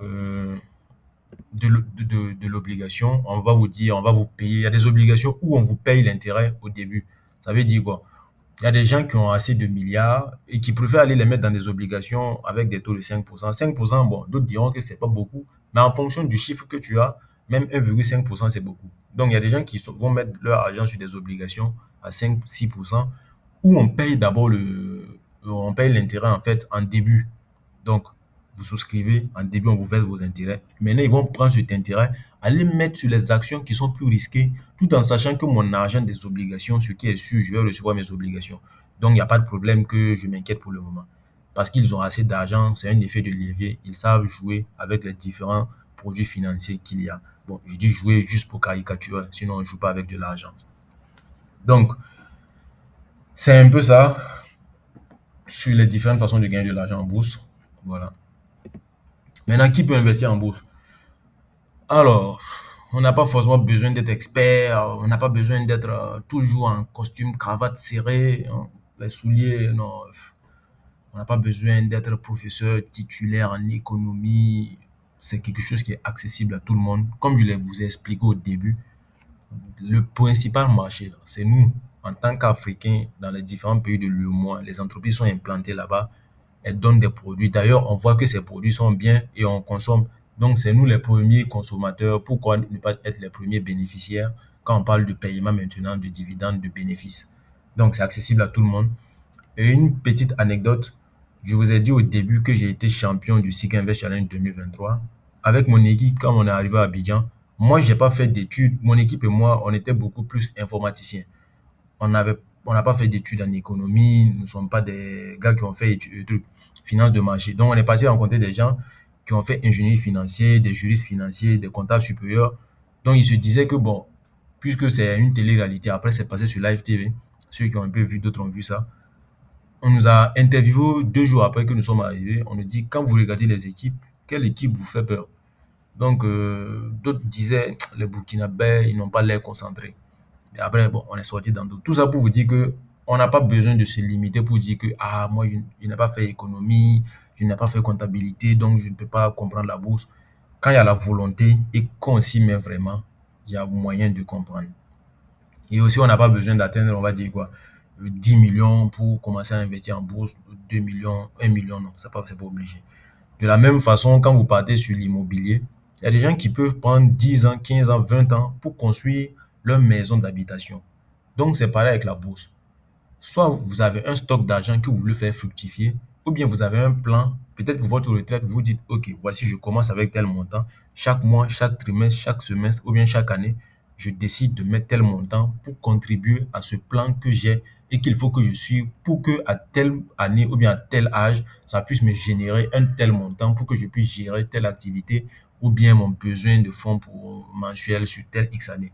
de l'obligation, on va vous dire, on va vous payer. Il y a des obligations où on vous paye l'intérêt au début. Ça veut dire quoi? Il y a des gens qui ont assez de milliards et qui préfèrent aller les mettre dans des obligations avec des taux de 5%. 5%, bon, d'autres diront que c'est pas beaucoup, mais en fonction du chiffre que tu as, même 1,5%, c'est beaucoup. Donc, il y a des gens qui vont mettre leur argent sur des obligations à 5-6%, où on paye d'abord on paye l'intérêt en fait en début. Donc, vous souscrivez, en début, on vous verse vos intérêts. Maintenant, ils vont prendre cet intérêt, aller mettre sur les actions qui sont plus risquées, tout en sachant que mon argent des obligations, ce qui est sûr, je vais recevoir mes obligations. Donc, il n'y a pas de problème que je m'inquiète pour le moment. Parce qu'ils ont assez d'argent, c'est un effet de levier. Ils savent jouer avec les différents produits financiers qu'il y a. Bon, je dis jouer juste pour caricaturer, sinon on ne joue pas avec de l'argent. Donc, c'est un peu ça sur les différentes façons de gagner de l'argent en bourse. Voilà. Maintenant, qui peut investir en bourse? Alors, on n'a pas forcément besoin d'être expert, on n'a pas besoin d'être toujours en costume, cravate serrée, hein, les souliers, non. On n'a pas besoin d'être professeur titulaire en économie. C'est quelque chose qui est accessible à tout le monde. Comme je vous ai expliqué au début, le principal marché, là, c'est nous, en tant qu'Africains, dans les différents pays de l'UEMOA. Les entreprises sont implantées là-bas. Elles donnent des produits. D'ailleurs, on voit que ces produits sont bien et on consomme. Donc, c'est nous les premiers consommateurs. Pourquoi ne pas être les premiers bénéficiaires quand on parle de paiement maintenant, de dividendes, de bénéfices? Donc, c'est accessible à tout le monde. Et une petite anecdote, je vous ai dit au début que j'ai été champion du SIG Invest Challenge 2023. Avec mon équipe, quand on est arrivé à Abidjan, moi, j'ai pas fait d'études. Mon équipe et moi, on était beaucoup plus informaticiens. On avait, on n'a pas fait d'études en économie. Nous ne sommes pas des gars qui ont fait finance de marché. Donc, on est parti rencontrer des gens qui ont fait ingénierie financière, des juristes financiers, des comptables supérieurs. Donc, ils se disaient que bon, puisque c'est une télé-réalité, après, c'est passé sur Live TV. Ceux qui ont un peu vu, d'autres ont vu ça. On nous a interviewé 2 jours après que nous sommes arrivés. On nous dit, quand vous regardez les équipes, quelle équipe vous fait peur? Donc, d'autres disaient, les Burkinabés, ils n'ont pas l'air concentrés. Et après, bon, on est sorti dans d'autres. Tout ça pour vous dire que on n'a pas besoin de se limiter pour dire que, ah, moi, je n'ai pas fait économie, je n'ai pas fait comptabilité, donc je ne peux pas comprendre la bourse. Quand il y a la volonté et qu'on s'y met vraiment, il y a moyen de comprendre. Et aussi, on n'a pas besoin d'atteindre, on va dire quoi, 10 millions pour commencer à investir en bourse, 2 millions, 1 million, non, c'est pas obligé. De la même façon, quand vous partez sur l'immobilier, il y a des gens qui peuvent prendre 10 ans, 15 ans, 20 ans pour construire leur maison d'habitation. Donc, c'est pareil avec la bourse. Soit vous avez un stock d'argent que vous voulez faire fructifier, ou bien vous avez un plan, peut-être pour votre retraite, vous dites, OK, voici, je commence avec tel montant. Chaque mois, chaque trimestre, chaque semestre, ou bien chaque année, je décide de mettre tel montant pour contribuer à ce plan que j'ai et qu'il faut que je suive pour que à telle année ou bien à tel âge, ça puisse me générer un tel montant pour que je puisse gérer telle activité ou bien mon besoin de fonds pour mensuel sur tel X année.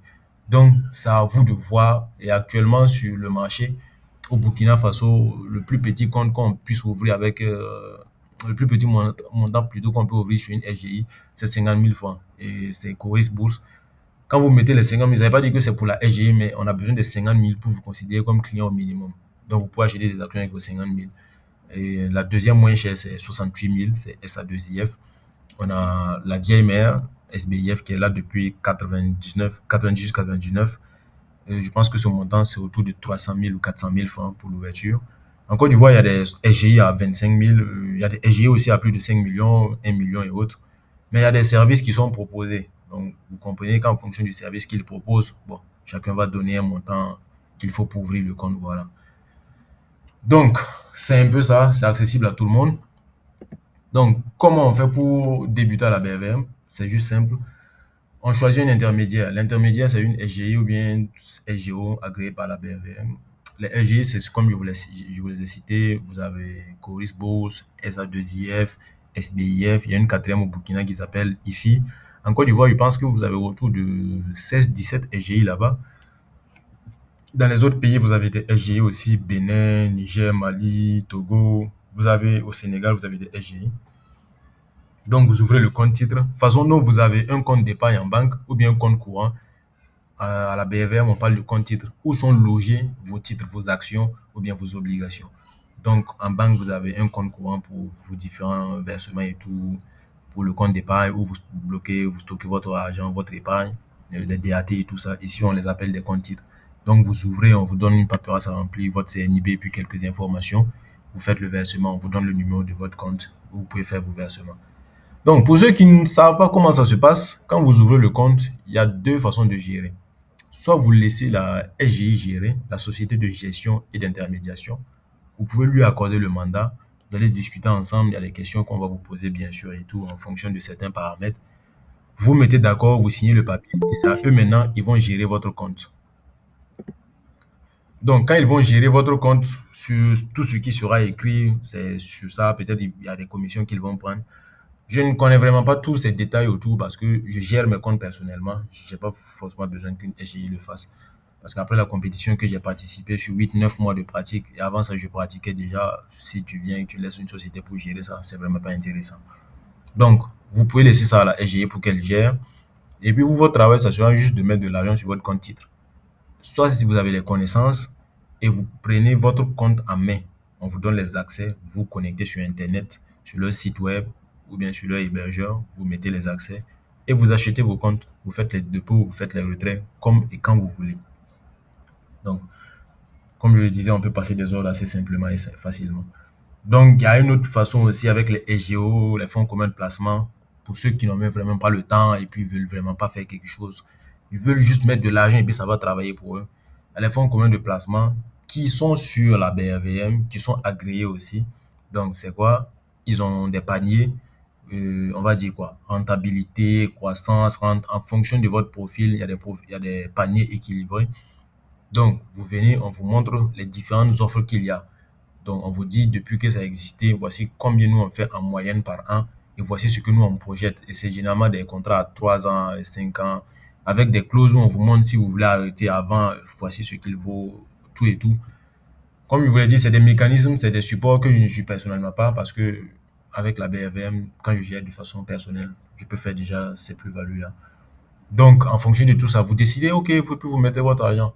Donc, c'est à vous de voir. Et actuellement, sur le marché, au Burkina Faso, le plus petit compte qu'on puisse ouvrir avec le plus petit montant plutôt qu'on peut ouvrir sur une SGI, c'est 50 000 francs. Et c'est Coris Bourse. Quand vous mettez les 50 000, ça ne veut pas dire que c'est pour la SGI, mais on a besoin de 50 000 pour vous considérer comme client au minimum. Donc, vous pouvez acheter des actions avec vos 50 000. Et la deuxième moins chère, c'est 68 000, c'est SA2IF. On a la vieille mère, SBIF, qui est là depuis 99, 98-99. Je pense que ce montant, c'est autour de 300 000 ou 400 000 francs pour l'ouverture. En Côte d'Ivoire, il y a des SGI à 25 000, il y a des SGI aussi à plus de 5 millions, 1 million et autres. Mais il y a des services qui sont proposés. Donc, vous comprenez qu'en fonction du service qu'ils proposent, bon, chacun va donner un montant qu'il faut pour ouvrir le compte, voilà. Donc, c'est un peu ça, c'est accessible à tout le monde. Donc, comment on fait pour débuter à la BVM? C'est juste simple. On choisit un intermédiaire. L'intermédiaire, c'est une SGI ou bien SGO agréée par la BVM. Les SGI, c'est comme je vous les ai cités. Vous avez Coris Bourse, SA2IF, SBIF. Il y a une quatrième au Burkina qui s'appelle IFI. En Côte d'Ivoire, je pense que vous avez autour de 16-17 SGI là-bas. Dans les autres pays, vous avez des SGI aussi, Bénin, Niger, Mali, Togo. Vous avez au Sénégal, vous avez des SGI. Donc, vous ouvrez le compte titre. Façon dont vous avez un compte d'épargne en banque ou bien un compte courant. À la BVM, on parle de compte titre où sont logés vos titres, vos actions ou bien vos obligations. Donc, en banque, vous avez un compte courant pour vos différents versements et tout. Pour le compte d'épargne où vous bloquez, vous stockez votre argent, votre épargne, les DAT et tout ça. Ici, on les appelle des comptes titres. Donc, vous ouvrez, on vous donne une paperasse à remplir, votre CNIB et puis quelques informations. Vous faites le versement, on vous donne le numéro de votre compte où vous pouvez faire vos versements. Donc, pour ceux qui ne savent pas comment ça se passe, quand vous ouvrez le compte, il y a deux façons de gérer. Soit vous laissez la SGI gérer, la société de gestion et d'intermédiation. Vous pouvez lui accorder le mandat. Vous allez discuter ensemble. Il y a des questions qu'on va vous poser, bien sûr, et tout, en fonction de certains paramètres. Vous mettez d'accord, vous signez le papier. Et c'est à eux maintenant, ils vont gérer votre compte. Donc, quand ils vont gérer votre compte sur tout ce qui sera écrit, c'est sur ça. Peut-être il y a des commissions qu'ils vont prendre. Je ne connais vraiment pas tous ces détails autour parce que je gère mes comptes personnellement. Je n'ai pas forcément besoin qu'une SGI le fasse. Parce qu'après la compétition que j'ai participé, je suis 8-9 mois de pratique. Et avant ça, je pratiquais déjà. Si tu viens et tu laisses une société pour gérer ça, c'est vraiment pas intéressant. Donc, vous pouvez laisser ça à la SGI pour qu'elle gère. Et puis, vous, votre travail, ça sera juste de mettre de l'argent sur votre compte titre. Soit si vous avez les connaissances et vous prenez votre compte en main, on vous donne les accès, vous connectez sur Internet, sur leur site web ou bien sur leur hébergeur, vous mettez les accès et vous achetez vos comptes, vous faites les dépôts, vous faites les retraits comme et quand vous voulez. Donc, comme je le disais, on peut passer des ordres assez simplement et facilement. Donc, il y a une autre façon aussi avec les SGO, les fonds communs de placement, pour ceux qui n'ont même vraiment pas le temps et puis veulent vraiment pas faire quelque chose. Ils veulent juste mettre de l'argent et puis ça va travailler pour eux. Il y a les fonds communs de placement qui sont sur la BRVM, qui sont agréés aussi. Donc, c'est quoi? Ils ont des paniers, on va dire quoi? Rentabilité, croissance, rente. En fonction de votre profil, il y a des paniers équilibrés. Donc, vous venez, on vous montre les différentes offres qu'il y a. Donc, on vous dit depuis que ça existait, voici combien nous on fait en moyenne par an et voici ce que nous on projette. Et c'est généralement des contrats à 3 ans, 5 ans, avec des clauses où on vous montre si vous voulez arrêter avant, voici ce qu'il vaut, tout et tout. Comme je vous l'ai dit, c'est des mécanismes, c'est des supports que je ne suis personnellement pas parce que avec la BRVM, quand je gère de façon personnelle, je peux faire déjà ces plus-values-là. Donc, en fonction de tout ça, vous décidez, OK, il faut que vous mettez votre argent.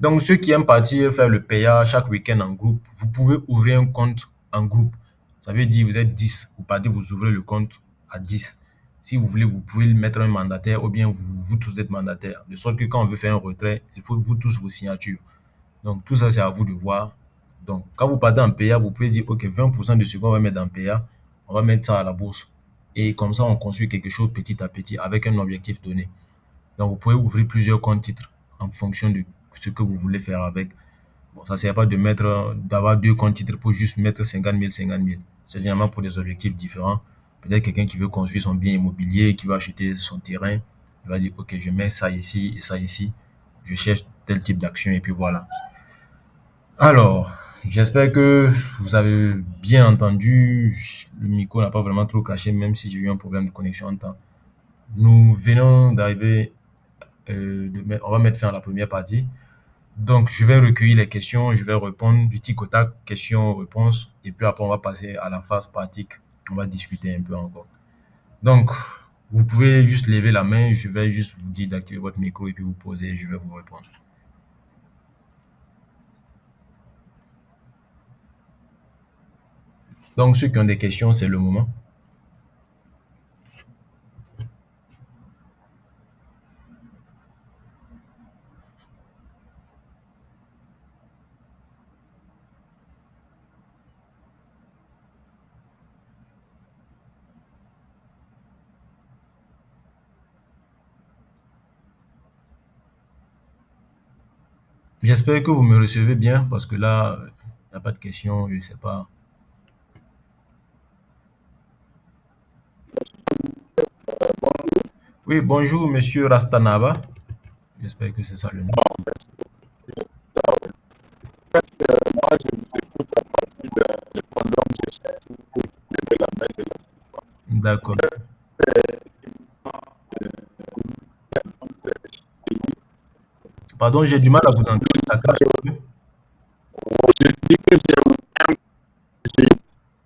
Donc, ceux qui aiment partir faire le paya chaque week-end en groupe, vous pouvez ouvrir un compte en groupe. Ça veut dire vous êtes 10, vous partez, vous ouvrez le compte à 10. Si vous voulez, vous pouvez mettre un mandataire ou bien vous tous êtes mandataire. De sorte que quand on veut faire un retrait, il faut vous tous vos signatures. Donc, tout ça, c'est à vous de voir. Donc, quand vous partez en paya, vous pouvez dire, OK, 20% de ce qu'on va mettre dans paya, on va mettre ça à la bourse. Et comme ça, on construit quelque chose petit à petit avec un objectif donné. Donc, vous pouvez ouvrir plusieurs comptes titres en fonction de ce que vous voulez faire avec. Bon, ça ne sert pas de d'avoir deux comptes titres pour juste mettre 50 000, 50 000. C'est généralement pour des objectifs différents. Peut-être quelqu'un qui veut construire son bien immobilier, qui veut acheter son terrain, il va dire, OK, je mets ça ici et ça ici. Je cherche tel type d'action et puis voilà. Alors, j'espère que vous avez bien entendu. Le micro n'a pas vraiment trop craché, même si j'ai eu un problème de connexion en temps. Nous venons d'arriver, on va mettre fin à la première partie. Donc, je vais recueillir les questions, je vais répondre du tic au tac, questions-réponses, et puis après, on va passer à la phase pratique. On va discuter un peu encore. Donc, vous pouvez juste lever la main, je vais juste vous dire d'activer votre micro et puis vous poser, je vais vous répondre. Donc, ceux qui ont des questions, c'est le moment. J'espère que vous me recevez bien parce que là, n'y a pas de question, je sais pas. Oui, bonjour, monsieur Rastanaba. J'espère que c'est ça le nom. D'accord. Pardon, j'ai du mal à vous entendre, ça crache un peu.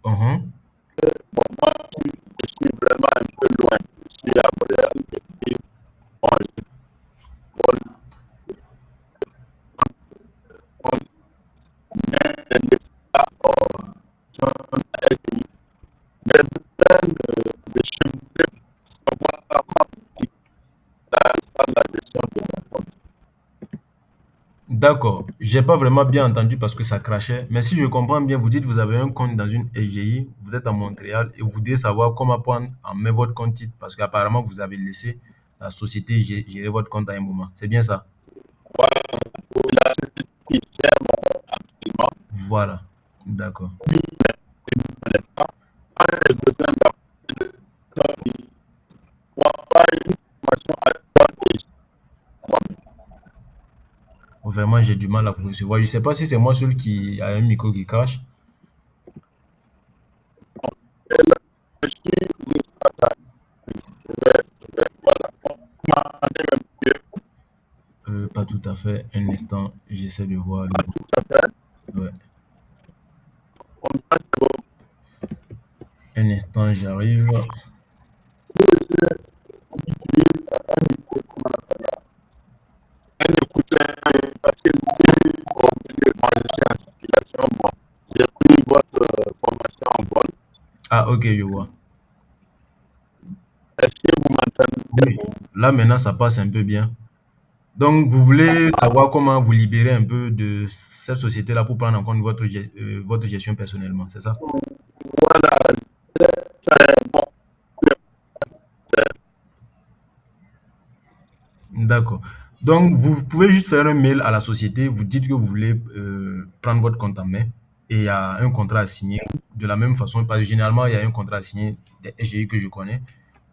Mhm. D'accord. J'ai pas vraiment bien entendu parce que ça crachait. Mais si je comprends bien, vous dites que vous avez un compte dans une SGI, vous êtes à Montréal et vous voudriez savoir comment prendre en main votre compte titre parce qu'apparemment vous avez laissé la société gérer votre compte à un moment. C'est bien ça? Voilà. D'accord. Vraiment, j'ai du mal à vous recevoir. Je sais pas si c'est moi seul qui a un micro qui crache. Pas tout à fait. Un instant, j'essaie de voir. Ouais. Un instant, j'arrive. Ah, ok, je vois. Oui, là maintenant, ça passe un peu bien. Donc, vous voulez savoir comment vous libérer un peu de cette société-là pour prendre en compte votre gestion personnellement, c'est ça? D'accord. Donc, vous pouvez juste faire un mail à la société, vous dites que vous voulez prendre votre compte en main et il y a un contrat à signer. De la même façon, parce que généralement, il y a un contrat à signer des SGI que je connais,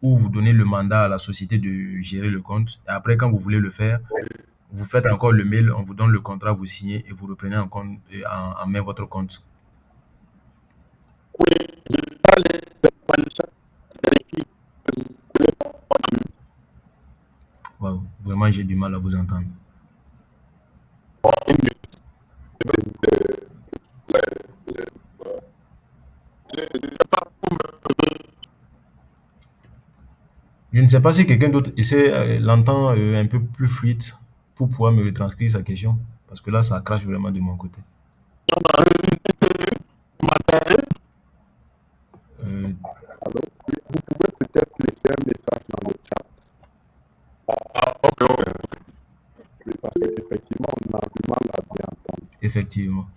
où vous donnez le mandat à la société de gérer le compte. Et après, quand vous voulez le faire, vous faites encore le mail, on vous donne le contrat, vous signez et vous reprenez en main votre compte. Waouh, vraiment, j'ai du mal à vous entendre. Je ne sais pas si quelqu'un d'autre essaie, l'entend un peu plus fluide pour pouvoir me retranscrire sa question. Parce que là, ça crache vraiment de mon côté. Euh, effectivement.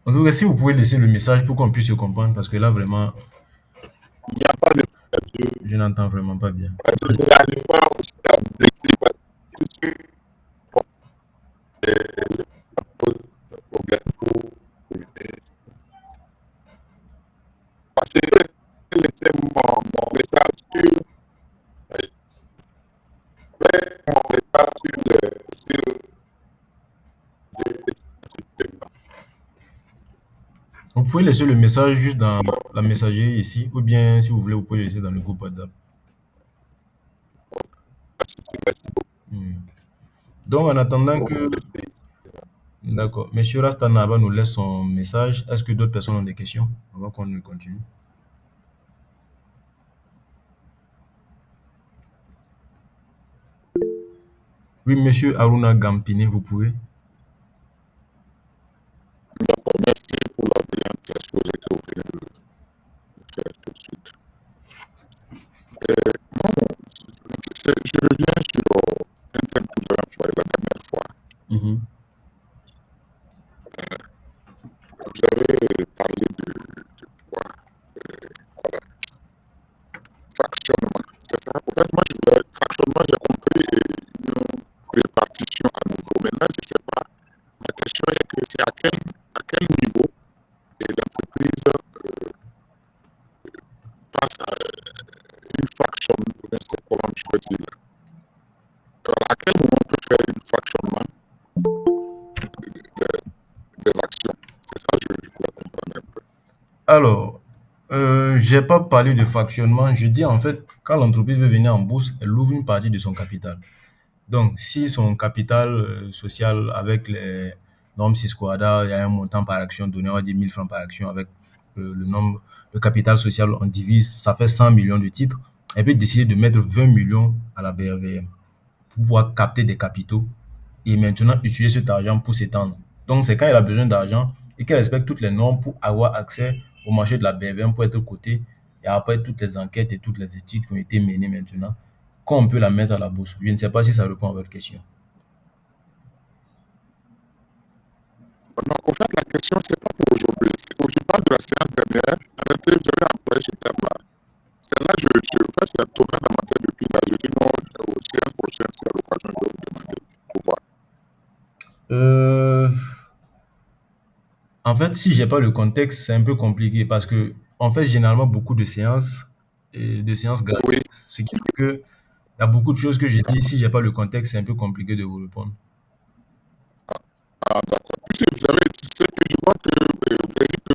En tout cas, si vous pouvez laisser le message pour qu'on puisse se comprendre, parce que là, vraiment, je n'entends vraiment pas bien. Vous pouvez laisser le message juste dans la messagerie ici, ou bien si vous voulez, vous pouvez le laisser dans le groupe WhatsApp. Hmm. Donc, en attendant que... D'accord. Monsieur Rastanaba nous laisse son message. Est-ce que d'autres personnes ont des questions avant qu'on ne continue? Oui, monsieur Aruna Gampine, vous pouvez. Je reviens sur un thème que nous avons parlé la dernière fois. Mhm. Vous avez parlé de quoi? Voilà, fractionnement. C'est ça. En fait, moi, fractionnement, j'ai compris une répartition à nouveau. Maintenant, je ne sais pas. Ma question est que c'est à quel niveau l'entreprise passe à une fraction, c'est comment je peux dire. Alors, à quel moment on peut faire une fractionnement des actions? C'est ça que je voulais comprendre un peu. Alors, j'ai pas parlé de fractionnement. Je dis en fait, quand l'entreprise veut venir en bourse, elle ouvre une partie de son capital. Donc, si son capital social avec les normes Sisquadra, il y a un montant par action donné, on va dire 1000 francs par action avec le capital social, on divise, ça fait 100 millions de titres. Elle peut décider de mettre 20 millions à la BRVM pour pouvoir capter des capitaux et maintenant utiliser cet argent pour s'étendre. Donc, c'est quand elle a besoin d'argent et qu'elle respecte toutes les normes pour avoir accès au marché de la BVM pour être coté. Et après toutes les enquêtes et toutes les études qui ont été menées maintenant, quand on peut la mettre à la bourse. Je ne sais pas si ça répond à votre question. Donc, en fait, la question, c'est pas pour aujourd'hui. Je parle de la séance dernière. En fait, vous avez employé ce terme-là. C'est là, en fait, c'est tourné dans ma tête depuis là. Je dis non, aux séances prochaines, c'est à l'occasion de vous demander pour voir. Euh, En fait, si j'ai pas le contexte, c'est un peu compliqué parce que on fait généralement beaucoup de séances et de séances gratuites, Oui. ce qui fait que il y a beaucoup de choses que j'ai dit. Si j'ai pas le contexte, c'est un peu compliqué de vous répondre. Ah, d'accord. Puis, vous avez, c'est que je vois que vous avez dit que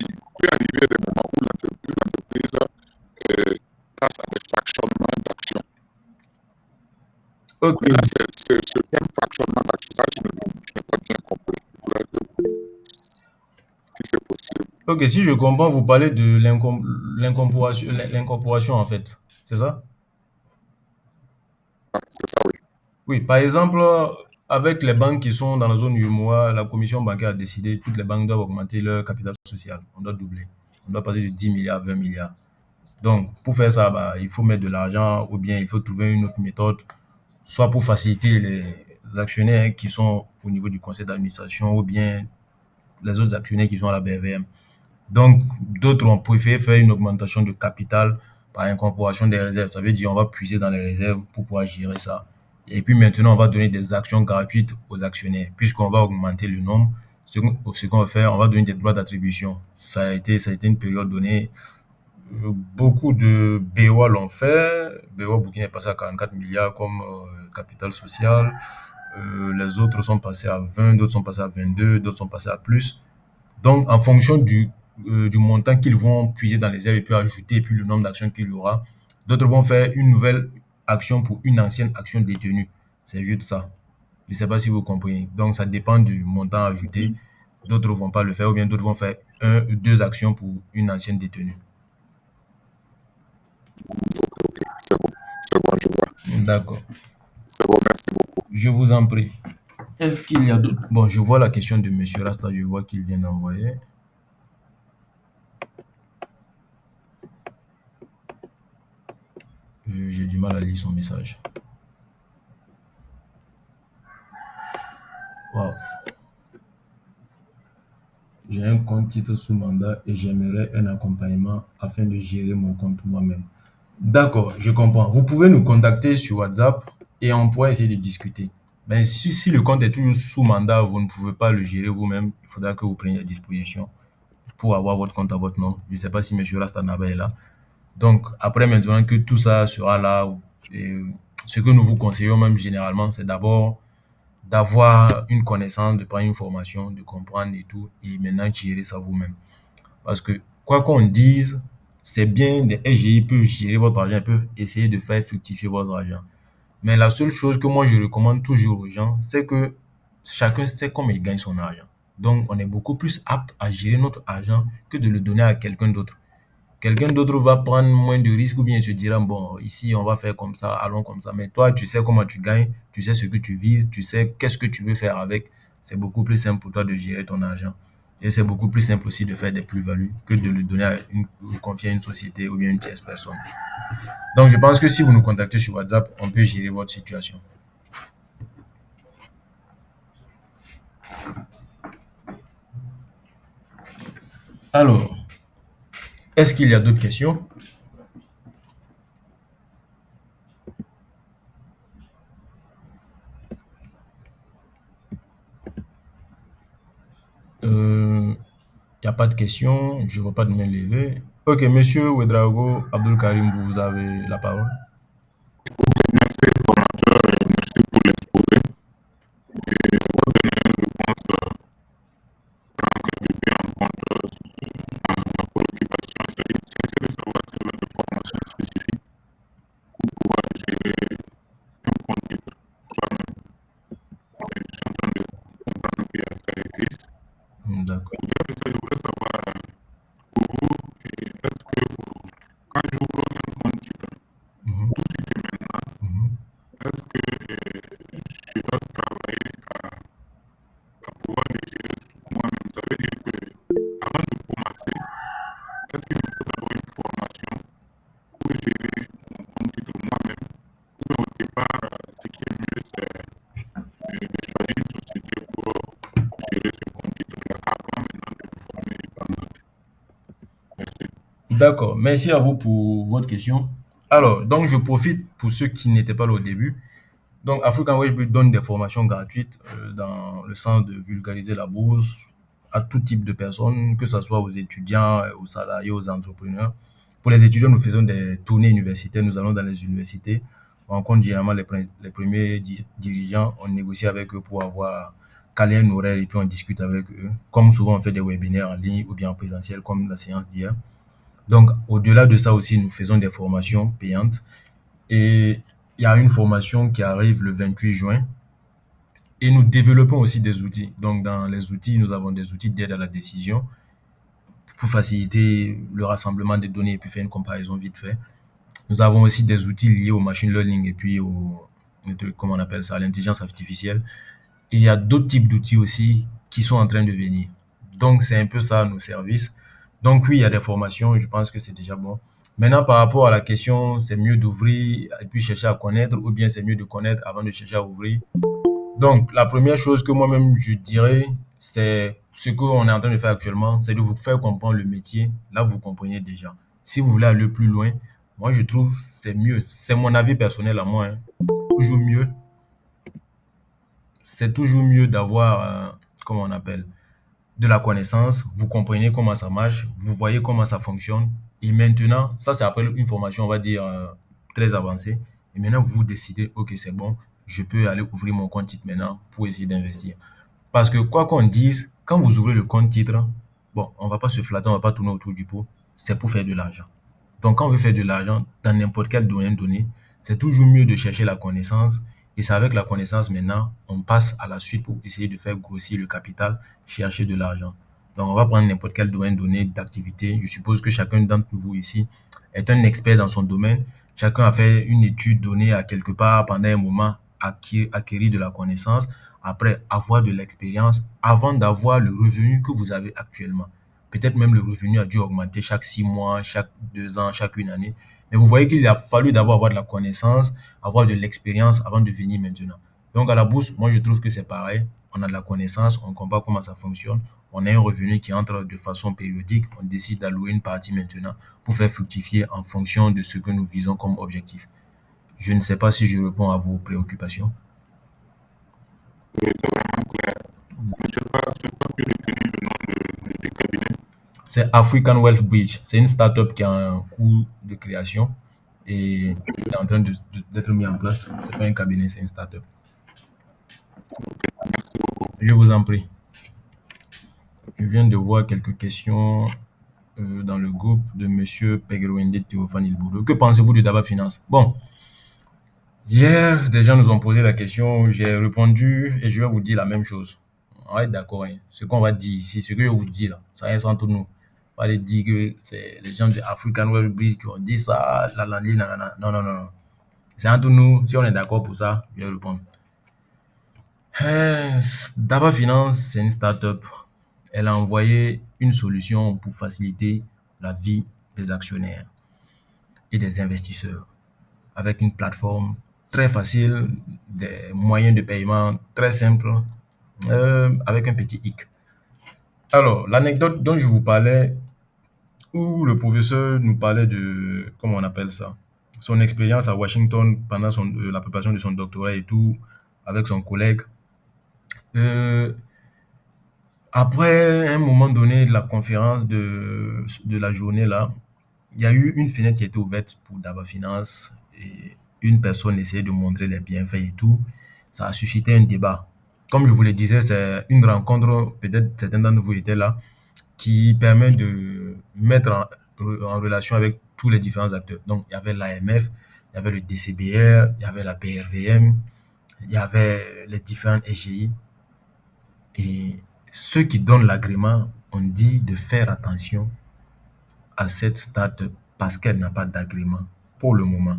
il peut arriver des moments où l'entreprise passe à des fractionnements d'actions. Ok, Maintenant, c'est ce terme fractionnement d'action, ça, je n'ai pas bien compris. Je voulais que, si c'est possible. ok. Si je comprends, vous parlez de l'incorporation en fait, c'est ça? Ah, c'est ça, oui. Oui. Par exemple, avec les banques qui sont dans la zone UEMOA, la commission bancaire a décidé que toutes les banques doivent augmenter leur capital social. On doit doubler. On doit passer de 10 milliards à 20 milliards. Donc, pour faire ça, bah, il faut mettre de l'argent ou bien il faut trouver une autre méthode, soit pour faciliter les actionnaires qui sont au niveau du conseil d'administration ou bien les autres actionnaires qui sont à la BVM. Donc, d'autres ont préféré faire une augmentation de capital par incorporation des réserves. Ça veut dire on va puiser dans les réserves pour pouvoir gérer ça. Et puis maintenant, on va donner des actions gratuites aux actionnaires. Puisqu'on va augmenter le nombre, ce qu'on va faire, on va donner des droits d'attribution. Ça a été une période donnée. Beaucoup de BOA l'ont fait. BOA Burkina est passé à 44 milliards comme capital social. Les autres sont passés à 20, d'autres sont passés à 22, d'autres sont passés à plus. Donc, en fonction du montant qu'ils vont puiser dans les airs et puis ajouter, et puis le nombre d'actions qu'il y aura, d'autres vont faire une nouvelle action pour une ancienne action détenue. C'est juste ça. Je ne sais pas si vous comprenez. Donc, ça dépend du montant ajouté. D'autres ne vont pas le faire ou bien d'autres vont faire ou deux actions pour une ancienne détenue. Ok, ok, c'est bon, je vois. D'accord. C'est bon, merci beaucoup. Je vous en prie. Est-ce qu'il y a d'autres? Bon, je vois la question de Monsieur Rasta, je vois qu'il vient d'envoyer. J'ai du mal à lire son message. Wow. J'ai un compte titre sous mandat et j'aimerais un accompagnement afin de gérer mon compte moi-même. D'accord, je comprends. Vous pouvez nous contacter sur WhatsApp et on pourra essayer de discuter. Mais si le compte est toujours sous mandat, vous ne pouvez pas le gérer vous-même, il faudra que vous preniez des dispositions pour avoir votre compte à votre nom. Je ne sais pas si M. Rastanaba est là. Donc, après, maintenant que tout ça sera là, ce que nous vous conseillons même généralement, c'est d'abord d'avoir une connaissance, de prendre une formation, de comprendre et tout, et maintenant gérer ça vous-même. Parce que, quoi qu'on dise, c'est bien, des SGI peuvent gérer votre argent, ils peuvent essayer de faire fructifier votre argent. Mais la seule chose que moi je recommande toujours aux gens, c'est que chacun sait comment il gagne son argent. Donc, on est beaucoup plus apte à gérer notre argent que de le donner à quelqu'un d'autre. Quelqu'un d'autre va prendre moins de risques ou bien il se dira, bon, ici, on va faire comme ça, allons comme ça. Mais toi, tu sais comment tu gagnes, tu sais ce que tu vises, tu sais qu'est-ce que tu veux faire avec. C'est beaucoup plus simple pour toi de gérer ton argent. Et c'est beaucoup plus simple aussi de faire des plus-values que de le donner le confier à une société ou bien une tierce personne. Donc, je pense que si vous nous contactez sur WhatsApp, on peut gérer votre situation. Alors, est-ce qu'il y a d'autres questions? Il n'y a pas de questions, je ne vois pas de main levée. Ok, monsieur Ouedraogo Abdul Karim, vous avez la parole. Merci, formateur, et merci pour l'exposé. Et votre dernière réponse prend quelque peu en compte ma préoccupation. C'est de savoir si vous avez des formations spécifiques pour pouvoir gérer un compte titre soi-même. Et je suis en train de comprendre que ça existe. D'accord. Au-delà de ça, je voudrais savoir pour vous, est-ce que quand j'ouvre un compte titre, Mhm, tout de suite et maintenant, mhm. est-ce que je dois travailler à pouvoir les gérer moi-même? Ça veut dire que avant de commencer, est-ce qu'il me faut d'abord une formation pour gérer mon compte titre moi-même? Ou au départ, ce qui est mieux, c'est de choisir une société pour gérer ce compte titre-là avant maintenant de me former par moi-même. Merci. D'accord, merci à vous pour votre question. Alors, donc je profite pour ceux qui n'étaient pas là au début. Donc, African Wage donne des formations gratuites dans le sens de vulgariser la bourse à tout type de personnes, que ce soit aux étudiants, aux salariés, aux entrepreneurs. Pour les étudiants, nous faisons des tournées universitaires. Nous allons dans les universités. On rencontre généralement les premiers dirigeants. On négocie avec eux pour avoir calé un horaire et puis on discute avec eux. Comme souvent, on fait des webinaires en ligne ou bien en présentiel, comme la séance d'hier. Donc, au-delà de ça aussi, nous faisons des formations payantes. Et il y a une formation qui arrive le 28 juin. Et nous développons aussi des outils. Donc, dans les outils, nous avons des outils d'aide à la décision pour faciliter le rassemblement des données et puis faire une comparaison vite fait. Nous avons aussi des outils liés au machine learning et puis comment on appelle ça, à l'intelligence artificielle. Et il y a d'autres types d'outils aussi qui sont en train de venir. Donc, c'est un peu ça nos services. Donc, oui, il y a des formations, je pense que c'est déjà bon. Maintenant, par rapport à la question, c'est mieux d'ouvrir et puis chercher à connaître ou bien c'est mieux de connaître avant de chercher à ouvrir. Donc, la première chose que moi-même je dirais, c'est ce qu'on est en train de faire actuellement, c'est de vous faire comprendre le métier. Là, vous comprenez déjà. Si vous voulez aller plus loin, moi, je trouve que c'est mieux. C'est mon avis personnel à moi, hein. Toujours mieux. C'est toujours mieux d'avoir, comment on appelle, de la connaissance. Vous comprenez comment ça marche, vous voyez comment ça fonctionne. Et maintenant, ça, c'est après une formation, on va dire, très avancée. Et maintenant, vous décidez, OK, c'est bon, je peux aller ouvrir mon compte titre maintenant pour essayer d'investir. Parce que quoi qu'on dise, quand vous ouvrez le compte titre, bon, on va pas se flatter, on va pas tourner autour du pot, c'est pour faire de l'argent. Donc, quand on veut faire de l'argent dans n'importe quel domaine donné, c'est toujours mieux de chercher la connaissance. Et c'est avec la connaissance maintenant, on passe à la suite pour essayer de faire grossir le capital, chercher de l'argent. Donc, on va prendre n'importe quel domaine donné d'activité. Je suppose que chacun d'entre vous ici est un expert dans son domaine. Chacun a fait une étude donnée à quelque part pendant un moment, acquérir de la connaissance, après avoir de l'expérience, avant d'avoir le revenu que vous avez actuellement. Peut-être même le revenu a dû augmenter chaque 6 mois, chaque 2 ans, chaque une année. Mais vous voyez qu'il a fallu d'abord avoir de la connaissance, avoir de l'expérience avant de venir maintenant. Donc à la bourse, moi je trouve que c'est pareil. On a de la connaissance, on comprend comment ça fonctionne. On a un revenu qui entre de façon périodique. On décide d'allouer une partie maintenant pour faire fructifier en fonction de ce que nous visons comme objectif. Je ne sais pas si je réponds à vos préoccupations. Oui, c'est vraiment clair. Mais je n'ai pas pu retenir le nom du cabinet. C'est African Wealth Bridge. C'est une startup qui a un coût de création et qui est en train d'être mis en place. C'est pas un cabinet, c'est une startup. Ok, merci beaucoup. Je vous en prie. Je viens de voir quelques questions dans le groupe de Monsieur Pegrewende Théophane Ilboudou. Que pensez-vous de Daba Finance? Bon, hier, des gens nous ont posé la question, j'ai répondu et je vais vous dire la même chose. On va être d'accord, hein. Ce qu'on va dire ici, ce que je vous dis là, ça reste entre nous. On va aller dire que c'est les gens de African Web Bridge qui ont dit ça, la nanana. Non, non, non, non. C'est entre nous. Si on est d'accord pour ça, je vais répondre. Euh, Daba Finance, c'est une start-up. elle a envoyé une solution pour faciliter la vie des actionnaires et des investisseurs avec une plateforme très facile, des moyens de paiement très simples, avec un petit hic. Alors, l'anecdote dont je vous parlais, où le professeur nous parlait de, comment on appelle ça, son expérience à Washington pendant la préparation de son doctorat et tout, avec son collègue. Euh, Après un moment donné de la conférence de la journée là, il y a eu une fenêtre qui a été ouverte pour Daba Finance et une personne essayait de montrer les bienfaits et tout. Ça a suscité un débat. Comme je vous le disais, c'est une rencontre, peut-être certains d'entre vous étaient là, qui permet de mettre en relation avec tous les différents acteurs. Donc, il y avait l'AMF, il y avait le DCBR, il y avait la BRVM, il y avait les différents SGI. Et ceux qui donnent l'agrément ont dit de faire attention à cette start-up parce qu'elle n'a pas d'agrément pour le moment.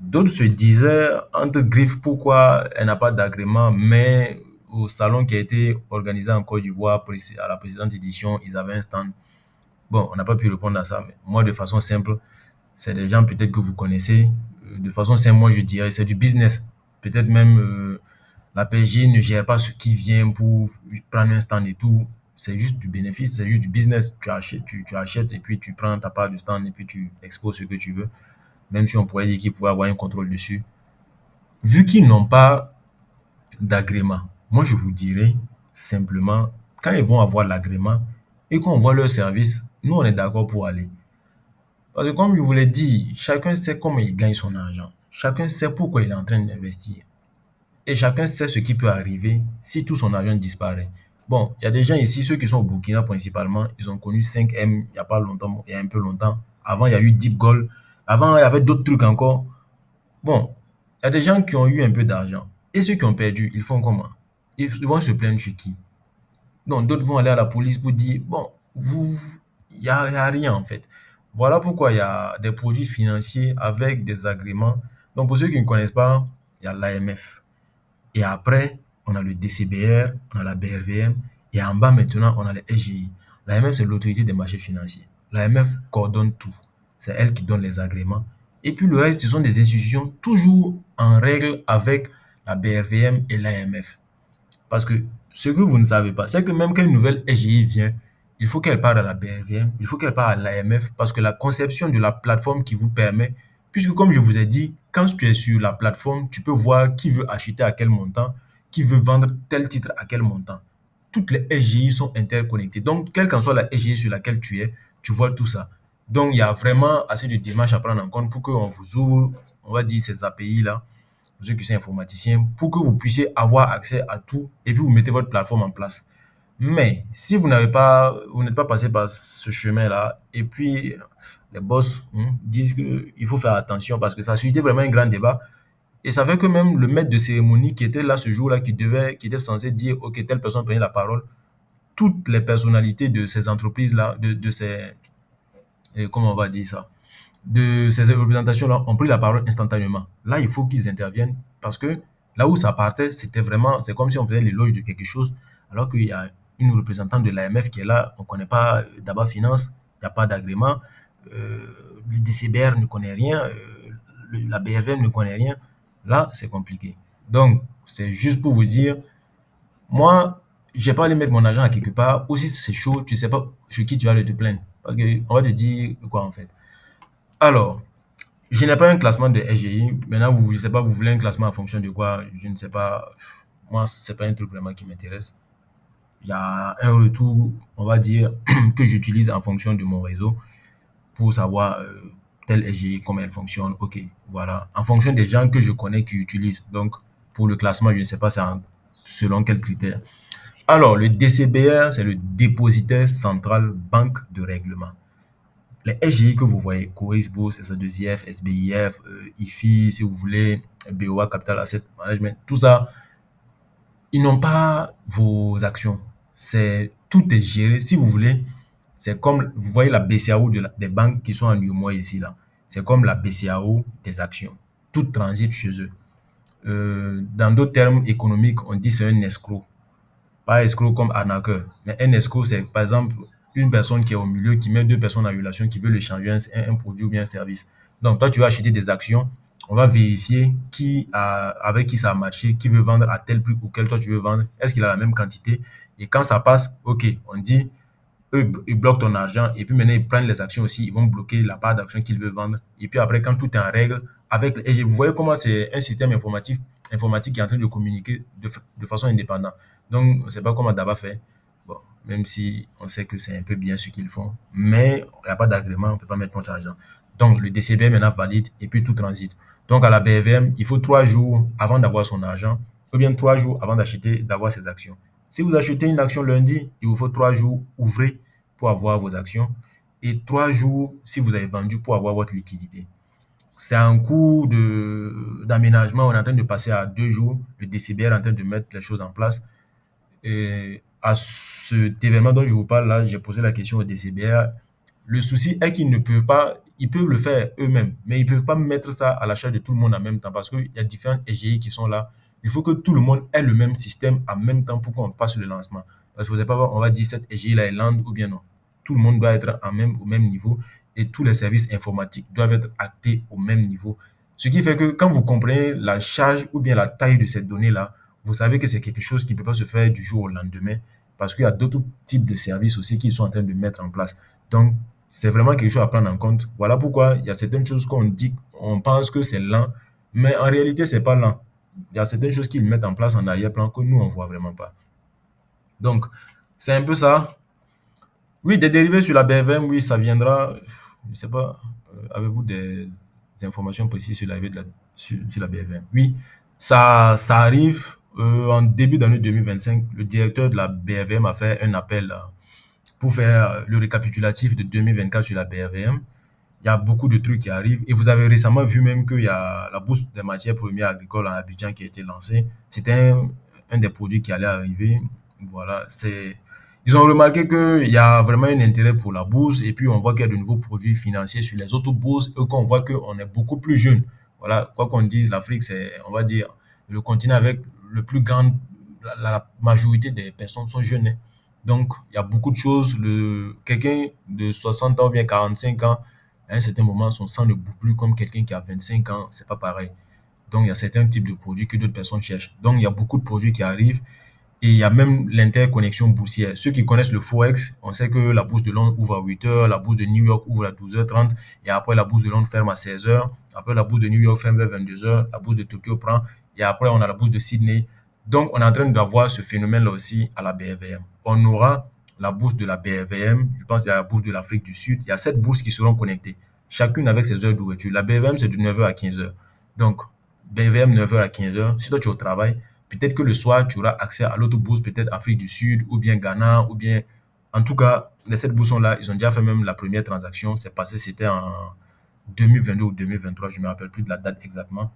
D'autres se disaient entre griffes pourquoi elle n'a pas d'agrément, mais au salon qui a été organisé en Côte d'Ivoire à la précédente édition, ils avaient un stand. Bon, on n'a pas pu répondre à ça, mais moi, de façon simple, c'est des gens peut-être que vous connaissez. De façon simple, moi, je dirais, c'est du business. Peut-être même la PJ ne gère pas ce qui vient pour prendre un stand et tout. C'est juste du bénéfice, c'est juste du business. Tu achètes et puis tu prends ta part du stand et puis tu exposes ce que tu veux. Même si on pourrait dire qu'ils pourraient avoir un contrôle dessus. Vu qu'ils n'ont pas d'agrément, moi, je vous dirais simplement, quand ils vont avoir l'agrément et qu'on voit leur service, nous, on est d'accord pour aller. Parce que comme je vous l'ai dit, chacun sait comment il gagne son argent. Chacun sait pourquoi il est en train d'investir. Et chacun sait ce qui peut arriver si tout son argent disparaît. Bon, il y a des gens ici, ceux qui sont au Burkina principalement, ils ont connu 5M il n'y a pas longtemps, il y a un peu longtemps. Avant, il y a eu Deep Gold. Avant, il y avait d'autres trucs encore. Bon, il y a des gens qui ont eu un peu d'argent. Et ceux qui ont perdu, ils font comment? Ils vont se plaindre chez qui? Donc, d'autres vont aller à la police pour dire, bon, il y a rien en fait. Voilà pourquoi il y a des produits financiers avec des agréments. Donc, pour ceux qui ne connaissent pas, il y a l'AMF. Et après, on a le DCBR, on a la BRVM. Et en bas maintenant, on a les SGI. L'AMF, c'est l'autorité des marchés financiers. L'AMF coordonne tout. C'est elle qui donne les agréments. Et puis le reste, ce sont des institutions toujours en règle avec la BRVM et l'AMF. Parce que ce que vous ne savez pas, c'est que même quand une nouvelle SGI vient, il faut qu'elle parte à la BRVM, il faut qu'elle parte à l'AMF, parce que la conception de la plateforme qui vous permet, puisque comme je vous ai dit, quand tu es sur la plateforme, tu peux voir qui veut acheter à quel montant, qui veut vendre tel titre à quel montant. Toutes les SGI sont interconnectées. Donc, quelle qu'en soit la SGI sur laquelle tu es, tu vois tout ça. Donc, il y a vraiment assez de démarches à prendre en compte pour qu'on vous ouvre, on va dire, ces API-là, ceux qui sont informaticiens, pour que vous puissiez avoir accès à tout et puis vous mettez votre plateforme en place. Mais si vous n'êtes pas passé par ce chemin-là, et puis les boss disent qu'il faut faire attention parce que ça a suscité vraiment un grand débat. Et ça fait que même le maître de cérémonie qui était là ce jour-là, qui était censé dire, OK, telle personne prenait la parole, toutes les personnalités de ces entreprises-là, de ces, comment on va dire ça, de ces représentations-là ont pris la parole instantanément. Là, il faut qu'ils interviennent parce que là où ça partait, c'était vraiment, c'est comme si on faisait l'éloge de quelque chose, alors qu'il y a une représentante de l'AMF qui est là, on ne connaît pas d'abord finance, il n'y a pas d'agrément, euh, le DCBR ne connaît rien, la BFM ne connaît rien. Là, c'est compliqué. Donc, c'est juste pour vous dire, moi, je n'ai pas allé mettre mon argent à quelque part. Aussi, c'est chaud, tu ne sais pas sur qui tu vas aller te plaindre. Parce qu'on va te dire quoi en fait. Alors, je n'ai pas un classement de SGI. Maintenant, je ne sais pas, vous voulez un classement en fonction de quoi? Je ne sais pas. Moi, ce n'est pas un truc vraiment qui m'intéresse. Il y a un retour, on va dire, que j'utilise en fonction de mon réseau pour savoir telle SGI, comment elle fonctionne. OK, voilà. En fonction des gens que je connais qui utilisent. Donc, pour le classement, je ne sais pas selon quels critères. Alors, le DCBR, c'est le dépositaire central banque de règlement. Les SGI que vous voyez, Coris Bourse, SA2IF, SBIF, IFI, si vous voulez, BOA Capital Asset Management, tout ça, ils n'ont pas vos actions. Tout est géré. Si vous voulez, c'est comme, vous voyez la BCAO des banques qui sont en UMOA ici, là. C'est comme la BCAO des actions. Tout transite chez eux. Dans d'autres termes économiques, on dit c'est un escroc. Pas escroc comme arnaqueur. Mais un escroc, c'est par exemple une personne qui est au milieu, qui met deux personnes en relation, qui veut échanger un produit ou bien un service. Donc, toi, tu vas acheter des actions. On va vérifier avec qui ça a matché, qui veut vendre à tel prix auquel toi tu veux vendre. Est-ce qu'il a la même quantité? Et quand ça passe, OK, on dit, eux, ils bloquent ton argent et puis maintenant, ils prennent les actions aussi. Ils vont bloquer la part d'actions qu'ils veulent vendre. Et puis après, quand tout est en règle, et vous voyez comment c'est un système informatique qui est en train de communiquer de façon indépendante. Donc, c'est pas comme Daba fait. Bon, même si on sait que c'est un peu bien ce qu'ils font, mais il n'y a pas d'agrément, on ne peut pas mettre notre argent. Donc, le DCB maintenant valide et puis tout transite. Donc, à la BVM, il faut 3 jours avant d'avoir son argent, ou bien 3 jours avant d'avoir ses actions. Si vous achetez une action lundi, il vous faut 3 jours ouvrés pour avoir vos actions et 3 jours si vous avez vendu pour avoir votre liquidité. C'est un coût d'aménagement. On est en train de passer à 2 jours. Le DCBR est en train de mettre les choses en place. Et à cet événement dont je vous parle là, j'ai posé la question au DCBR. Le souci est qu'ils ne peuvent pas, ils peuvent le faire eux-mêmes, mais ils ne peuvent pas mettre ça à la charge de tout le monde en même temps parce qu'il y a différentes EGI qui sont là. Il faut que tout le monde ait le même système en même temps pour qu'on fasse le lancement. Parce que vous n'allez pas voir, on va dire cette EGI là est lente ou bien non. Tout le monde doit être au même niveau et tous les services informatiques doivent être actés au même niveau. Ce qui fait que quand vous comprenez la charge ou bien la taille de cette donnée-là, vous savez que c'est quelque chose qui ne peut pas se faire du jour au lendemain parce qu'il y a d'autres types de services aussi qu'ils sont en train de mettre en place. Donc, c'est vraiment quelque chose à prendre en compte. Voilà pourquoi il y a certaines choses qu'on dit, on pense que c'est lent, mais en réalité, c'est pas lent. Il y a certaines choses qu'ils mettent en place en arrière-plan que nous, on voit vraiment pas. Donc, c'est un peu ça. Oui, des dérivés sur la BVM, oui, ça viendra. Je ne sais pas, avez-vous des informations précises sur sur la BVM? Oui, ça arrive en début d'année 2025. Le directeur de la BVM a fait un appel pour faire le récapitulatif de 2024 sur la BRVM. Il y a beaucoup de trucs qui arrivent. Et vous avez récemment vu même qu'il y a la bourse des matières premières agricoles en Abidjan qui a été lancée. C'était un des produits qui allait arriver. Voilà, ils ont remarqué qu'il y a vraiment un intérêt pour la bourse et puis on voit qu'il y a de nouveaux produits financiers sur les autres bourses et qu'on voit qu'on est beaucoup plus jeune. Voilà, quoi qu'on dise, l'Afrique, c'est, on va dire, le continent avec le plus grand, la majorité des personnes sont jeunes, hein. Donc, il y a beaucoup de choses. Quelqu'un de 60 ans ou bien 45 ans, à un certain moment, son sang ne bout plus comme quelqu'un qui a 25 ans. C'est pas pareil. Donc, il y a certains types de produits que d'autres personnes cherchent. Donc, il y a beaucoup de produits qui arrivent et il y a même l'interconnexion boursière. Ceux qui connaissent le Forex, on sait que la bourse de Londres ouvre à 8 heures, la bourse de New York ouvre à 12h30 et après la bourse de Londres ferme à 16 heures. Après, la bourse de New York ferme vers 22 heures, la bourse de Tokyo prend et après, on a la bourse de Sydney. Donc, on est en train d'avoir ce phénomène-là aussi à la BRVM. On aura la bourse de la BRVM, je pense qu'il y a la bourse de l'Afrique du Sud. Il y a 7 bourses qui seront connectées, chacune avec ses heures d'ouverture. La BRVM, c'est de 9 heures à 15 heures. Donc, BRVM 9 heures à 15 heures. Si toi, tu es au travail, peut-être que le soir, tu auras accès à l'autre bourse, peut-être Afrique du Sud, ou bien Ghana, ou bien... En tout cas, les 7 bourses sont là. Ils ont déjà fait même la première transaction. C'est passé, c'était en 2022 ou 2023, je ne me rappelle plus de la date exactement.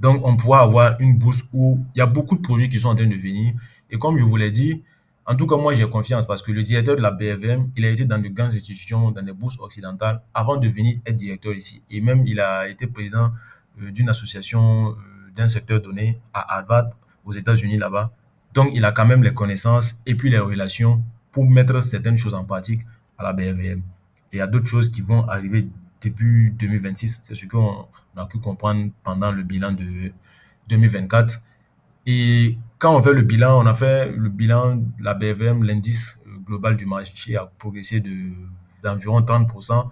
Donc, on pourra avoir une bourse où il y a beaucoup de projets qui sont en train de venir. Et comme je vous l'ai dit, en tout cas, moi, j'ai confiance parce que le directeur de la BFM, il a été dans de grandes institutions, dans des bourses occidentales, avant de venir être directeur ici. Et même, il a été président d'une association d'un secteur donné à Harvard, aux États-Unis, là-bas. Donc, il a quand même les connaissances et puis les relations pour mettre certaines choses en pratique à la BFM. Et il y a d'autres choses qui vont arriver début 2026. C'est ce qu'on a pu comprendre pendant le bilan de 2024. Et quand on fait le bilan, on a fait le bilan, la BFM, l'indice global du marché a progressé d'environ 30%,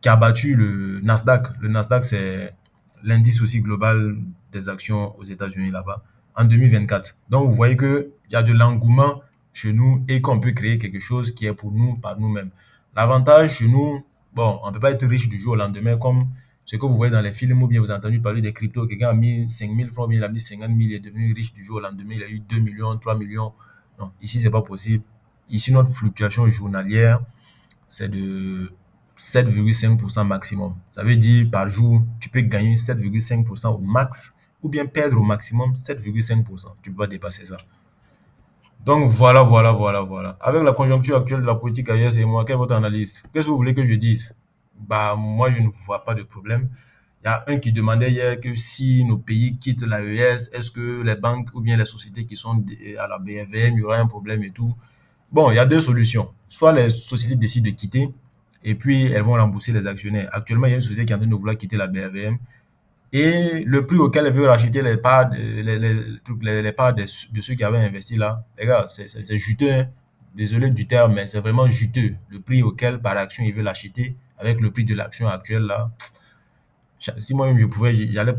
qui a battu le Nasdaq. Le Nasdaq, c'est l'indice aussi global des actions aux États-Unis là-bas en 2024. Donc, vous voyez qu'il y a de l'engouement chez nous et qu'on peut créer quelque chose qui est pour nous, par nous-mêmes. L'avantage chez nous, bon, on ne peut pas être riche du jour au lendemain comme ce que vous voyez dans les films ou bien vous avez entendu parler des cryptos. Quelqu'un a mis 5 000 francs, bien il a mis 50 000, il est devenu riche du jour au lendemain, il a eu 2 millions, 3 millions. Non, ici, c'est pas possible. Ici, notre fluctuation journalière, c'est de 7,5% maximum. Ça veut dire par jour, tu peux gagner 7,5% au max ou bien perdre au maximum 7,5%. Tu ne peux pas dépasser ça. Donc voilà, voilà, voilà, voilà. Avec la conjoncture actuelle de la politique ailleurs, c'est moi, quelle est votre analyse? Qu'est-ce que vous voulez que je dise? Bah, moi, je ne vois pas de problème. Il y a un qui demandait hier que si nos pays quittent l'AES, est-ce que les banques ou bien les sociétés qui sont à la BVM, il y aura un problème et tout. Bon, il y a deux solutions. Soit les sociétés décident de quitter et puis elles vont rembourser les actionnaires. Actuellement, il y a une société qui est en train de vouloir quitter la BVM et le prix auquel elle veut racheter les parts, les parts de ceux qui avaient investi là, les gars, c'est juteux, hein. Désolé du terme, mais c'est vraiment juteux. Le prix auquel par action ils veulent l'acheter avec le prix de l'action actuelle là. Si moi-même je pouvais, j'allais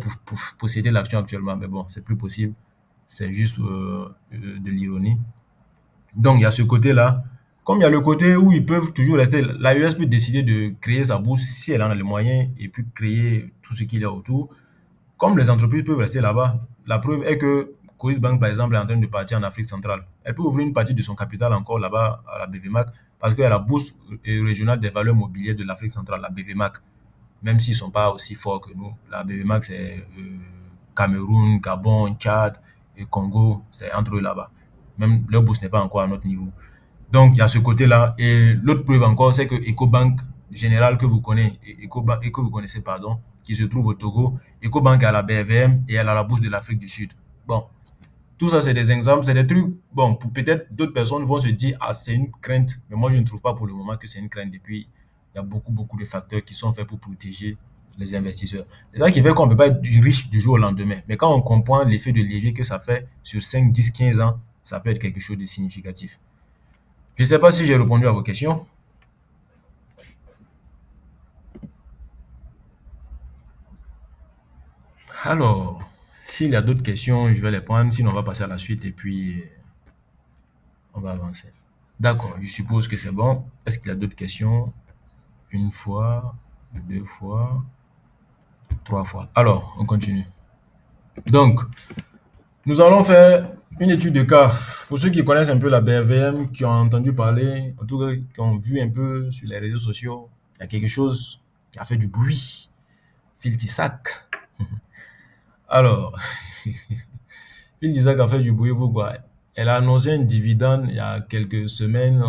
posséder l'action actuellement, mais bon, c'est plus possible. C'est juste de l'ironie. Donc, il y a ce côté-là. Comme il y a le côté où ils peuvent toujours rester, l'AES peut décider de créer sa bourse si elle en a les moyens et puis créer tout ce qu'il y a autour. Comme les entreprises peuvent rester là-bas, la preuve est que Coris Bank, par exemple, est en train de partir en Afrique centrale. Elle peut ouvrir une partie de son capital encore là-bas à la BVMAC parce qu'il y a la bourse régionale des valeurs mobilières de l'Afrique centrale, la BVMAC. Même s'ils ne sont pas aussi forts que nous. La BVMAC, c'est Cameroun, Gabon, Tchad et Congo, c'est entre eux là-bas. Même leur bourse n'est pas encore à notre niveau. Donc, il y a ce côté-là. Et l'autre preuve encore, c'est que EcoBank Général que vous connaissez, et que vous connaissez, pardon, qui se trouve au Togo, EcoBank est à la BVM et elle a la bourse de l'Afrique du Sud. Bon, tout ça, c'est des exemples, c'est des trucs. Bon, pour peut-être d'autres personnes vont se dire, ah, c'est une crainte. Mais moi, je ne trouve pas pour le moment que c'est une crainte. Et puis, il y a beaucoup de facteurs qui sont faits pour protéger les investisseurs. C'est ça qui fait qu'on ne peut pas être riche du jour au lendemain. Mais quand on comprend l'effet de levier que ça fait sur 5, 10, 15 ans, ça peut être quelque chose de significatif. Je ne sais pas si j'ai répondu à vos questions. Alors, s'il y a d'autres questions, je vais les prendre. Sinon, on va passer à la suite et puis on va avancer. D'accord, je suppose que c'est bon. Est-ce qu'il y a d'autres questions? Une fois, deux fois, trois fois. Alors, on continue. Donc, nous allons faire une étude de cas. Pour ceux qui connaissent un peu la BRVM, qui ont entendu parler, en tout cas, qui ont vu un peu sur les réseaux sociaux, il y a quelque chose qui a fait du bruit. Filtisac. Alors, Filtisac a fait du bruit, pourquoi? Elle a annoncé un dividende il y a quelques semaines,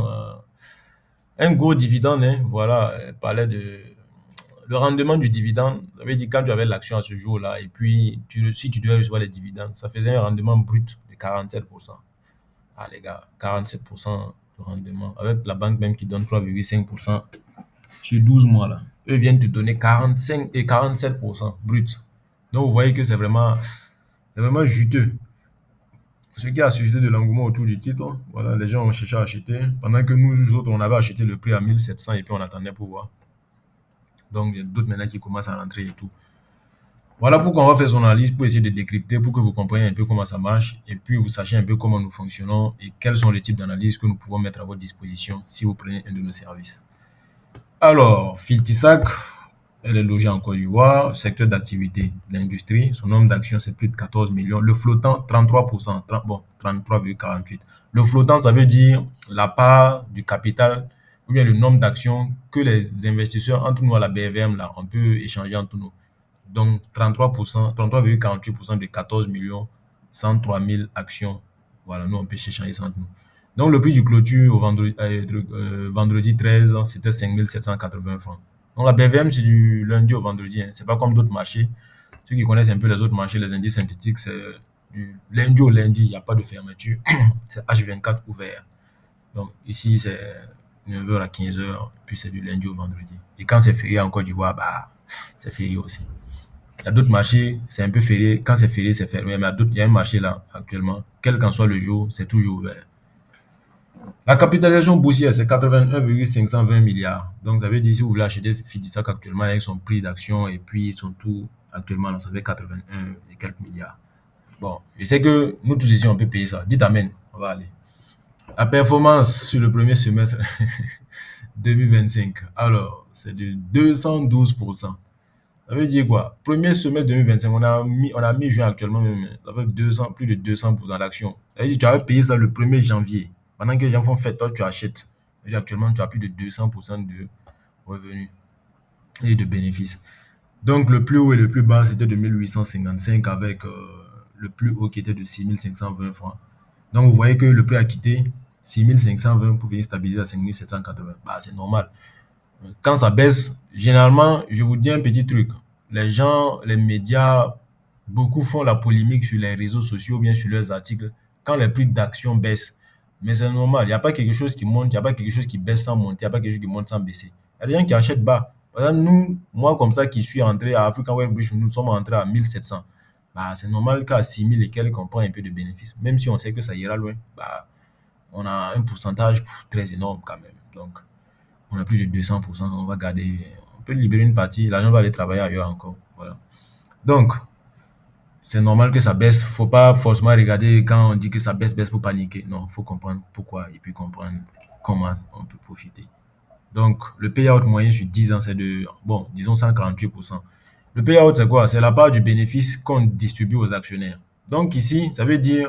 un gros dividende, hein, voilà, elle parlait de le rendement du dividende. Ça veut dire quand tu avais l'action à ce jour-là, et puis si tu devais recevoir les dividendes, ça faisait un rendement brut de 47%. Ah les gars, 47% de rendement, avec la banque même qui donne 3,5% sur 12 mois là. Eux viennent te donner 45 et 47% brut. Donc vous voyez que c'est vraiment juteux. Ce qui a suscité de l'engouement autour du titre, voilà, les gens ont cherché à acheter, pendant que nous autres, on avait acheté le prix à 1700 et puis on attendait pour voir. Donc, il y a d'autres maintenant qui commencent à rentrer et tout. Voilà pourquoi on va faire son analyse pour essayer de décrypter, pour que vous compreniez un peu comment ça marche et puis vous sachiez un peu comment nous fonctionnons et quels sont les types d'analyses que nous pouvons mettre à votre disposition si vous prenez un de nos services. Alors, Filtisac, elle est logée en Côte d'Ivoire, secteur d'activité, l'industrie. Son nombre d'actions, c'est plus de 14 millions. Le flottant, 33%, bon, 33,48. Le flottant, ça veut dire la part du capital ou bien le nombre d'actions que les investisseurs entre nous à la BVM, là, on peut échanger entre nous. Donc, 33%, 33,48% de 14 millions, 103 000 actions. Voilà, nous, on peut échanger ça entre nous. Donc, le prix du clôture au vendredi 13, c'était 5 780 francs. Donc, la BVM, c'est du lundi au vendredi, hein. C'est pas comme d'autres marchés. Ceux qui connaissent un peu les autres marchés, les indices synthétiques, c'est du lundi au lundi, il n'y a pas de fermeture. C'est H24 ouvert. Donc, ici, c'est 9h à 15h, puis c'est du lundi au vendredi. Et quand c'est férié en Côte d'Ivoire, bah, c'est férié aussi. Il y a d'autres marchés, c'est un peu férié. Quand c'est férié, c'est fermé. Mais il y a un marché là, actuellement. Quel qu'en soit le jour, c'est toujours ouvert. La capitalisation boursière, c'est 81,520 milliards. Donc, ça veut dire si vous voulez acheter Fidisac actuellement avec son prix d'action et puis son tout actuellement, ça fait 81 et quelques milliards. Bon, je sais que nous tous ici, on peut payer ça. Dites amen. On va aller. La performance sur le premier semestre 2025. Alors, c'est de 212%. Ça veut dire quoi? Premier semestre 2025, on a mis juin actuellement même, ça fait 200, plus de 200% d'action. Ça veut dire que tu avais payé ça le 1er janvier. Pendant que les gens font fête, toi tu achètes. Ça veut dire actuellement tu as plus de 200% de revenus et de bénéfices. Donc le plus haut et le plus bas c'était de 1855 avec le plus haut qui était de 6520 francs. Donc vous voyez que le prix a quitté 6520 pour venir stabiliser à 5780. Bah, c'est normal. Quand ça baisse, généralement, je vous dis un petit truc. les gens, les médias, beaucoup font la polémique sur les réseaux sociaux ou bien sur leurs articles quand les prix d'action baissent. Mais c'est normal, il n'y a pas quelque chose qui monte, il n'y a pas quelque chose qui baisse sans monter, il n'y a pas quelque chose qui monte sans baisser. Il y a des gens qui achètent bas. Par exemple, nous, moi comme ça qui suis entré à African Web Bridge, nous sommes entrés à 1700. Bah, c'est normal qu'à 6000 et quelques, on prend un peu de bénéfice. Même si on sait que ça ira loin, bah, on a un pourcentage très énorme quand même. Donc, on a plus de 200%, on va garder, on peut libérer une partie, l'argent va aller travailler ailleurs encore. Voilà. Donc, c'est normal que ça baisse. Faut pas forcément regarder quand on dit que ça baisse, baisse pour paniquer. Non, faut comprendre pourquoi et puis comprendre comment on peut profiter. Donc, le payout moyen sur 10 ans, c'est de, bon, disons 148%. Le payout, c'est quoi? C'est la part du bénéfice qu'on distribue aux actionnaires. Donc, ici, ça veut dire,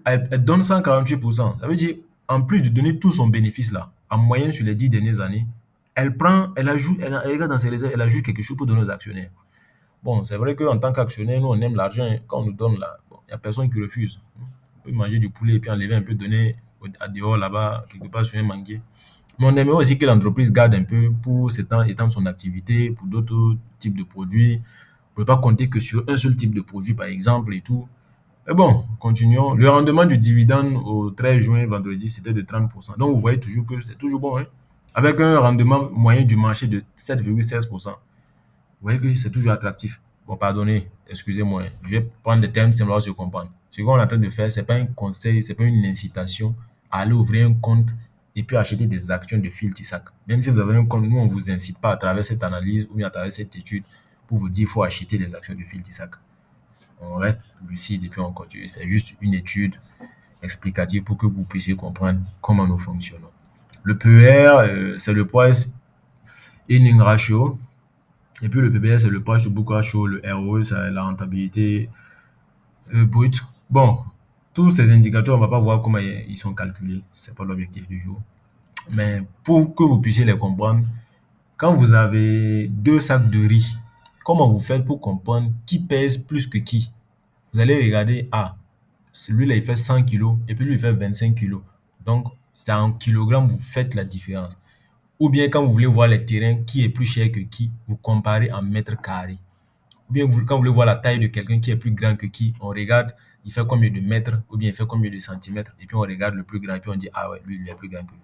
elle donne 148%. Ça veut dire, en plus de donner tout son bénéfice là, en moyenne sur les 10 dernières années, elle prend, elle ajoute, elle regarde dans ses réserves, elle ajoute quelque chose pour donner aux actionnaires. Bon, c'est vrai qu'en tant qu'actionnaire, nous, on aime l'argent. Quand on nous donne là, bon, il n'y a personne qui refuse. On peut manger du poulet et puis enlever un peu, donner à dehors là-bas, quelque part sur un manguier. Mais on aimerait aussi que l'entreprise garde un peu pour étendre son activité, pour d'autres types de produits. On ne peut pas compter que sur un seul type de produit, par exemple, et tout. Mais bon, continuons. Le rendement du dividende au 13 juin, vendredi, c'était de 30%. Donc, vous voyez toujours que c'est toujours bon, hein? Avec un rendement moyen du marché de 7,16%. Vous voyez que c'est toujours attractif. Bon, pardonnez, excusez-moi, hein. Je vais prendre des termes simplement pour se comprendre. Ce qu'on est en train de faire, ce n'est pas un conseil, ce n'est pas une incitation à aller ouvrir un compte et puis acheter des actions de Phil Tissac. Même si vous avez un compte, nous, on ne vous incite pas à travers cette analyse ou bien à travers cette étude pour vous dire qu'il faut acheter des actions de Phil Tissac. On reste lucide et puis on continue. C'est juste une étude explicative pour que vous puissiez comprendre comment nous fonctionnons. Le PER, c'est le price earning ratio. Et puis le PBR, c'est le price to book ratio. Le ROE, c'est la rentabilité brute. Bon, tous ces indicateurs, on ne va pas voir comment ils sont calculés. Ce n'est pas l'objectif du jour. Mais pour que vous puissiez les comprendre, quand vous avez deux sacs de riz, comment vous faites pour comprendre qui pèse plus que qui? Vous allez regarder, ah, celui-là, il fait 100 kilos et puis lui, il fait 25 kilos. Donc, c'est en kilogrammes, vous faites la différence. Ou bien quand vous voulez voir les terrains, qui est plus cher que qui, vous comparez en mètres carrés. Ou bien quand vous voulez voir la taille de quelqu'un qui est plus grand que qui, on regarde, il fait combien de mètres, ou bien il fait combien de centimètres, et puis on regarde le plus grand, et puis on dit, ah ouais, lui, il est plus grand que lui.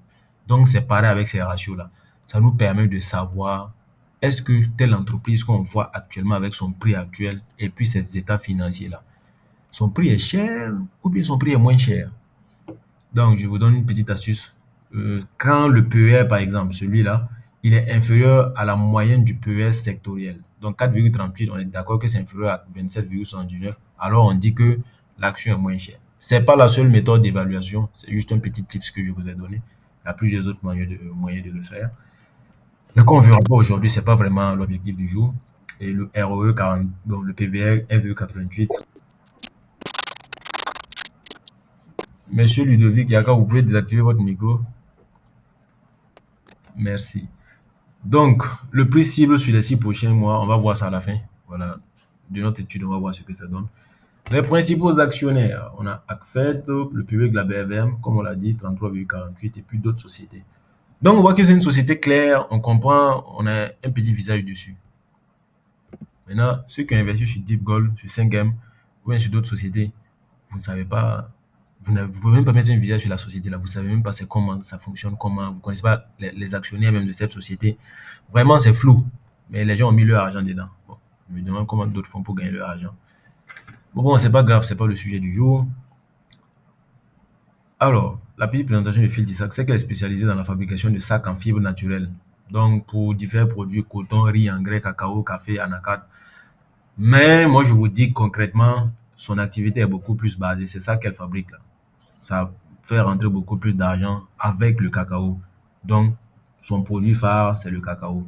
Donc, c'est pareil avec ces ratios-là. Ça nous permet de savoir est-ce que telle entreprise qu'on voit actuellement avec son prix actuel et puis ses états financiers-là, son prix est cher ou bien son prix est moins cher. Donc, je vous donne une petite astuce. Quand le PER, par exemple, celui-là, il est inférieur à la moyenne du PER sectoriel. Donc, 4,38, on est d'accord que c'est inférieur à 27,79. Alors, on dit que l'action est moins chère. Ce n'est pas la seule méthode d'évaluation. C'est juste un petit tips que je vous ai donné. Il y a plusieurs autres moyens de le faire. Mais qu'on ne verra pas aujourd'hui, ce n'est pas vraiment l'objectif du jour. Et le ROE 40, donc le PBR 1,88. Monsieur Ludovic Yaka, vous pouvez désactiver votre micro. Merci. Donc, le prix cible sur les 6 prochains mois, on va voir ça à la fin. Voilà. De notre étude, on va voir ce que ça donne. Les principaux actionnaires, on a ACFED, le public de la BFM, comme on l'a dit, 33,48, et puis d'autres sociétés. Donc, on voit que c'est une société claire, on comprend, on a un petit visage dessus. Maintenant, ceux qui ont investi sur Deep Gold, sur 5M, ou bien sur d'autres sociétés, vous ne savez pas, vous ne pouvez même pas mettre un visage sur la société là, vous ne savez même pas c'est comment ça fonctionne, comment, vous ne connaissez pas les actionnaires même de cette société. Vraiment, c'est flou. Mais les gens ont mis leur argent dedans. Bon, je me demande comment d'autres font pour gagner leur argent. Bon, c'est pas grave, c'est pas le sujet du jour. Alors, la petite présentation de Phil Tissac, c'est qu'elle est spécialisée dans la fabrication de sacs en fibres naturelles. Donc, pour différents produits, coton, riz, engrais, cacao, café, anacarde. Mais moi, je vous dis concrètement, son activité est beaucoup plus basée. C'est ça qu'elle fabrique là. Ça fait rentrer beaucoup plus d'argent avec le cacao. Donc, son produit phare, c'est le cacao.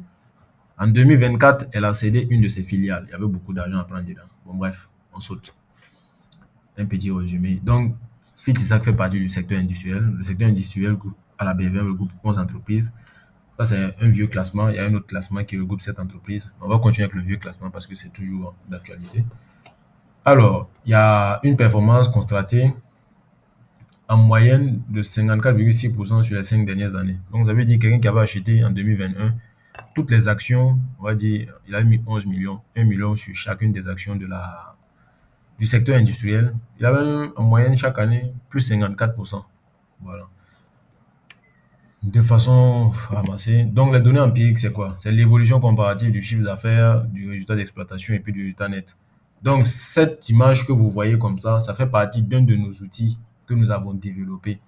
En 2024, elle a cédé une de ses filiales. Il y avait beaucoup d'argent à prendre dedans. Bon, bref, on saute. Un petit résumé. Donc, Fitisac fait partie du secteur industriel. Le secteur industriel à la BVM regroupe 11 entreprises. Ça, c'est un vieux classement. Il y a un autre classement qui regroupe 7 entreprises. On va continuer avec le vieux classement parce que c'est toujours d'actualité. Alors, il y a une performance constatée en moyenne de 54,6% sur les 5 dernières années. Donc, vous avez dit quelqu'un qui avait acheté en 2021 toutes les actions, on va dire, il a mis 11 millions, 1 million sur chacune des actions du secteur industriel. Il avait en moyenne chaque année plus 54%. Voilà. De façon ramassée. Donc, les données empiriques, c'est quoi? C'est l'évolution comparative du chiffre d'affaires, du résultat d'exploitation et puis du résultat net. Donc, cette image que vous voyez comme ça fait partie d'un de nos outils que nous avons développé.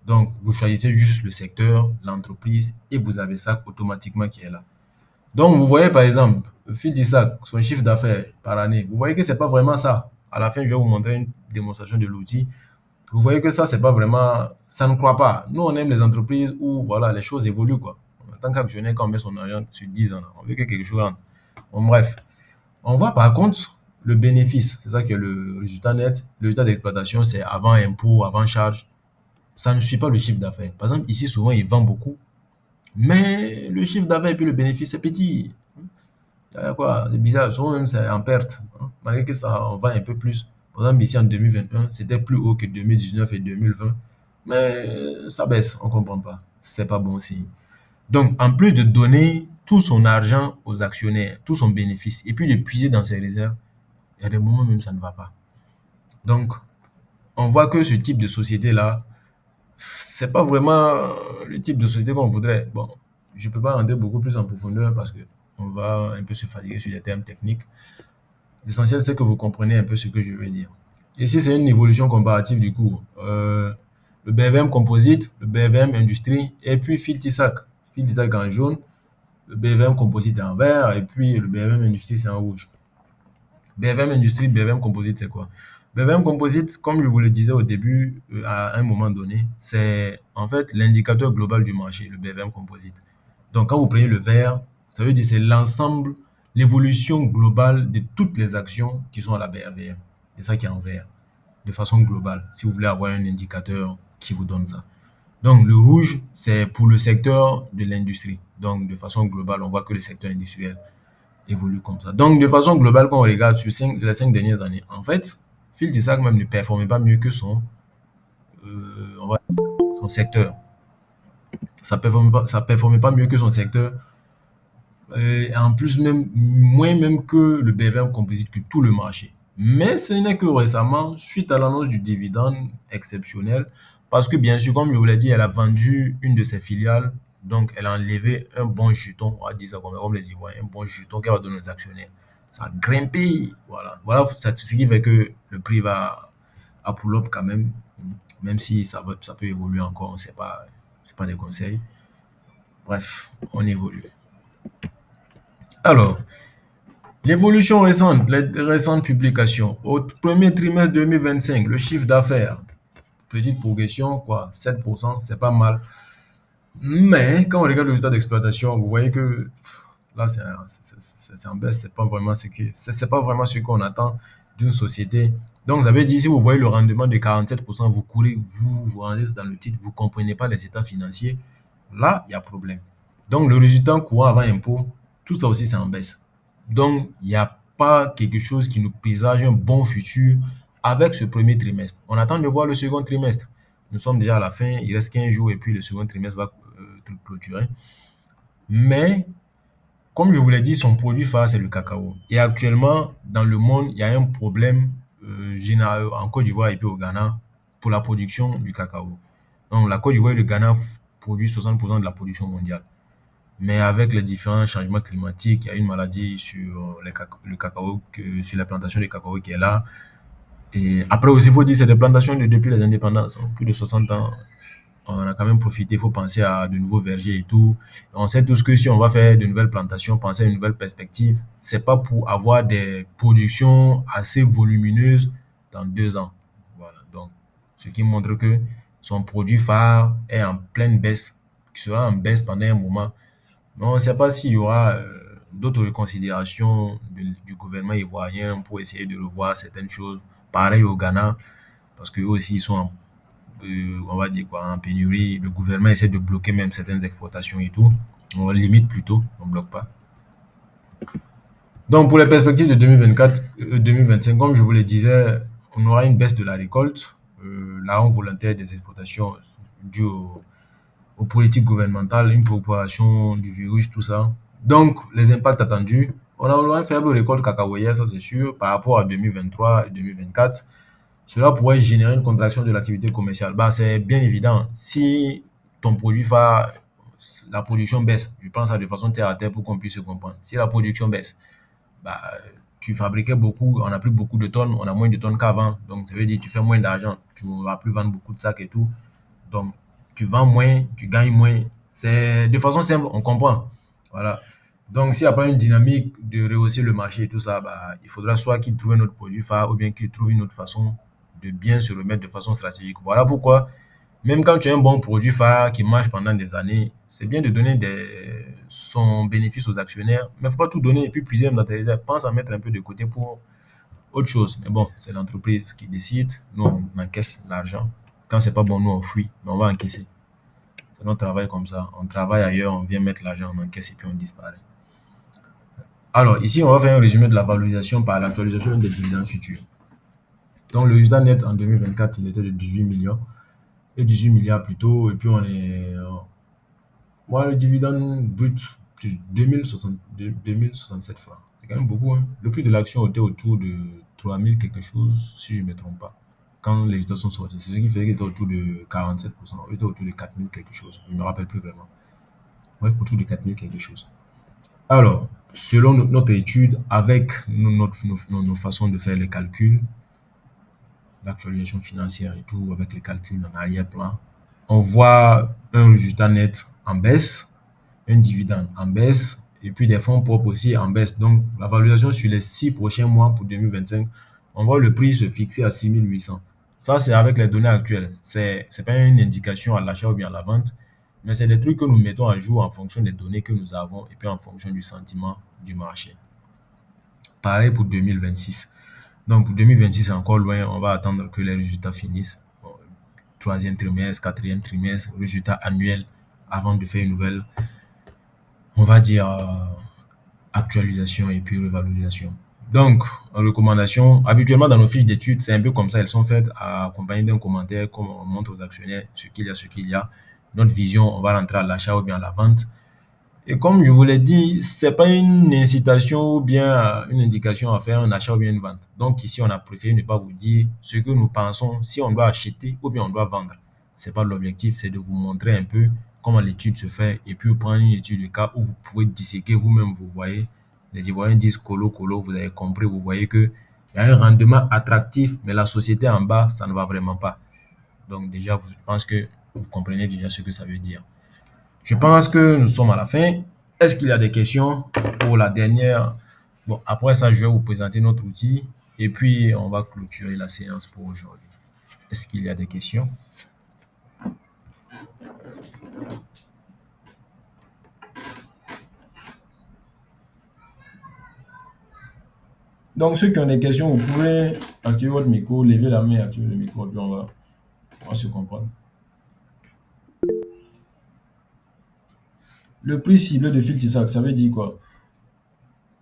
Donc, vous choisissez juste le secteur, l'entreprise et vous avez ça automatiquement qui est là. Donc, vous voyez par exemple, Phil Tissac, son chiffre d'affaires par année, vous voyez que c'est pas vraiment ça. À la fin, je vais vous montrer une démonstration de l'outil. Vous voyez que ça, c'est pas vraiment, ça ne croit pas. Nous, on aime les entreprises où, voilà, les choses évoluent, quoi. En tant qu'actionnaire, quand on met son argent sur 10 ans, on veut que quelque chose rentre. Bon, bref. On voit par contre le bénéfice. C'est ça que le résultat net. Le résultat d'exploitation, c'est avant impôt, avant charge. Ça ne suit pas le chiffre d'affaires. Par exemple, ici, souvent, ils vendent beaucoup. Mais le chiffre d'affaires et puis le bénéfice, c'est petit. Quoi, c'est bizarre. Souvent, même, c'est en perte, hein. Malgré que ça, on vend un peu plus. Par exemple, ici, en 2021, c'était plus haut que 2019 et 2020. Mais ça baisse, on ne comprend pas. C'est pas bon signe. Donc, en plus de donner tout son argent aux actionnaires, tout son bénéfice, et puis de puiser dans ses réserves, il y a des moments même ça ne va pas. Donc, on voit que ce type de société-là, c'est pas vraiment le type de société qu'on voudrait. Bon, je peux pas rentrer beaucoup plus en profondeur parce que on va un peu se fatiguer sur les termes techniques. L'essentiel, c'est que vous comprenez un peu ce que je veux dire. Ici, c'est une évolution comparative du cours. Le BVM Composite, le BVM Industrie, et puis Filtisac. Filtisac en jaune, le BVM Composite en vert, et puis le BVM Industrie, c'est en rouge. BVM Industrie, BVM Composite, c'est quoi? BVM Composite, comme je vous le disais au début, à un moment donné, c'est en fait l'indicateur global du marché, le BVM Composite. Donc, quand vous prenez le vert, ça veut dire c'est l'ensemble, l'évolution globale de toutes les actions qui sont à la BRVM. C'est ça qui est en vert, de façon globale, si vous voulez avoir un indicateur qui vous donne ça. Donc, le rouge, c'est pour le secteur de l'industrie. Donc, de façon globale, on voit que le secteur industriel évolue comme ça. Donc, de façon globale, quand on regarde sur les 5 dernières années, en fait, Phil Tissac même ne performait pas mieux que son secteur. Ça performait pas mieux que son secteur. En plus, même, moins même que le BVM Composite, que tout le marché. Mais ce n'est que récemment, suite à l'annonce du dividende exceptionnel, parce que bien sûr, comme je vous l'ai dit, elle a vendu une de ses filiales, donc elle a enlevé un bon jeton, on va dire ça comme les Ivoiriens, un bon jeton qu'elle va donner aux actionnaires. Ça a grimpé, voilà. Voilà ce qui fait que le prix va à pull-up quand même si ça peut évoluer encore, on ne sait pas, c'est pas des conseils. Bref, on évolue. Alors, l'évolution récente, les récentes publications. Au premier trimestre 2025, le chiffre d'affaires, petite progression, quoi, 7%, c'est pas mal. Mais quand on regarde le résultat d'exploitation, vous voyez que là, c'est en baisse, c'est pas vraiment ce qu'on attend d'une société. Donc, vous avez dit, si vous voyez le rendement de 47%, vous courez, vous rendez dans le titre, vous ne comprenez pas les états financiers, là, il y a problème. Donc, le résultat courant avant impôt, tout ça aussi, c'est en baisse. Donc, il n'y a pas quelque chose qui nous présage un bon futur avec ce premier trimestre. On attend de voir le second trimestre. Nous sommes déjà à la fin, il reste 15 jours et puis le second trimestre va clôturer. Mais, comme je vous l'ai dit, son produit phare, c'est le cacao. Et actuellement, dans le monde, il y a un problème général en Côte d'Ivoire et puis au Ghana pour la production du cacao. Donc, la Côte d'Ivoire et le Ghana produisent 60% de la production mondiale. Mais avec les différents changements climatiques, il y a une maladie sur le cacao, sur la plantation de cacao qui est là. Et après aussi, il faut dire que c'est des plantations depuis les indépendances, hein, plus de 60 ans. On a quand même profité, il faut penser à de nouveaux vergers et tout. On sait tous que si on va faire de nouvelles plantations, penser à une nouvelle perspective, c'est pas pour avoir des productions assez volumineuses dans 2 ans. Voilà. Donc, ce qui montre que son produit phare est en pleine baisse, qui sera en baisse pendant un moment. Mais on ne sait pas s'il y aura d'autres considérations du gouvernement ivoirien pour essayer de revoir certaines choses. Pareil au Ghana, parce qu'eux aussi, ils sont on va dire quoi, en pénurie. Le gouvernement essaie de bloquer même certaines exportations et tout. On limite plutôt, on ne bloque pas. Donc, pour les perspectives de 2024, 2025, comme je vous le disais, on aura une baisse de la récolte, la hausse volontaire des exportations due aux politiques gouvernementales, une propagation du virus, tout ça. Donc, les impacts attendus, on a une faible récolte cacaoyère, ça c'est sûr, par rapport à 2023 et 2024. Cela pourrait générer une contraction de l'activité commerciale. Bah, c'est bien évident. Si ton produit phare, la production baisse, je pense ça de façon terre à terre pour qu'on puisse se comprendre. Si la production baisse, bah, tu fabriquais beaucoup, on n'a plus beaucoup de tonnes, on a moins de tonnes qu'avant. Donc, ça veut dire que tu fais moins d'argent. Tu ne vas plus vendre beaucoup de sacs et tout. Donc, tu vends moins, tu gagnes moins. C'est de façon simple, on comprend. Voilà. Donc, s'il n'y a pas une dynamique de rehausser le marché et tout ça, bah, il faudra soit qu'ils trouvent un autre produit phare ou bien qu'ils trouvent une autre façon de bien se remettre de façon stratégique. Voilà pourquoi, même quand tu as un bon produit phare qui marche pendant des années, c'est bien de donner son bénéfice aux actionnaires, mais il ne faut pas tout donner et puis puiser dans tes réserves. Pense à mettre un peu de côté pour autre chose. Mais bon, c'est l'entreprise qui décide. Nous, on encaisse l'argent. Quand c'est pas bon, nous, on fuit, mais on va encaisser. C'est notre travail comme ça. On travaille ailleurs, on vient mettre l'argent, on encaisse et puis on disparaît. Alors, ici, on va faire un résumé de la valorisation par l'actualisation des dividendes futurs. Donc, le résultat net en 2024, il était de 18 millions, et 18 milliards plutôt. Et puis, on est. Moi, le dividende brut, 2067 francs. C'est quand même beaucoup, hein. Le prix de l'action était autour de 3000 quelque chose, si je ne me trompe pas, quand les résultats sont sortis. C'est ce qui fait qu'il était autour de 47%. Il était autour de 4000 quelque chose. Je ne me rappelle plus vraiment. Oui, autour de 4000 quelque chose. Alors, selon notre étude, avec nos façons de faire les calculs, l'actualisation financière et tout, avec les calculs en arrière-plan, on voit un résultat net en baisse, un dividende en baisse, et puis des fonds propres aussi en baisse. Donc, la valorisation sur les 6 prochains mois pour 2025, on voit le prix se fixer à 6800. Ça, c'est avec les données actuelles. C'est pas une indication à l'achat ou bien à la vente, mais c'est des trucs que nous mettons à jour en fonction des données que nous avons et puis en fonction du sentiment du marché. Pareil pour 2026. Donc, pour 2026, c'est encore loin. On va attendre que les résultats finissent. Bon, troisième trimestre, quatrième trimestre, résultats annuels avant de faire une nouvelle, on va dire, actualisation et puis revalorisation. Donc, en recommandation, habituellement dans nos fiches d'études, c'est un peu comme ça. Elles sont faites accompagnées d'un commentaire, comme on montre aux actionnaires ce qu'il y a, ce qu'il y a. Notre vision, on va rentrer à l'achat ou bien à la vente. Et comme je vous l'ai dit, c'est pas une incitation ou bien une indication à faire un achat ou bien une vente. Donc ici, on a préféré ne pas vous dire ce que nous pensons, si on doit acheter ou bien on doit vendre. C'est pas l'objectif, c'est de vous montrer un peu comment l'étude se fait et puis vous prendre une étude de cas où vous pouvez disséquer vous-même, vous voyez. Les Ivoiriens disent colo, colo, vous avez compris, vous voyez que il y a un rendement attractif, mais la société en bas, ça ne va vraiment pas. Donc déjà, je pense que vous comprenez déjà ce que ça veut dire. Je pense que nous sommes à la fin. Est-ce qu'il y a des questions pour la dernière? Bon, après ça, je vais vous présenter notre outil et puis on va clôturer la séance pour aujourd'hui. Est-ce qu'il y a des questions? Donc, ceux qui ont des questions, vous pouvez activer votre micro, lever la main, activer le micro, et puis on va se comprendre. Le prix ciblé de Filtisac, ça veut dire quoi?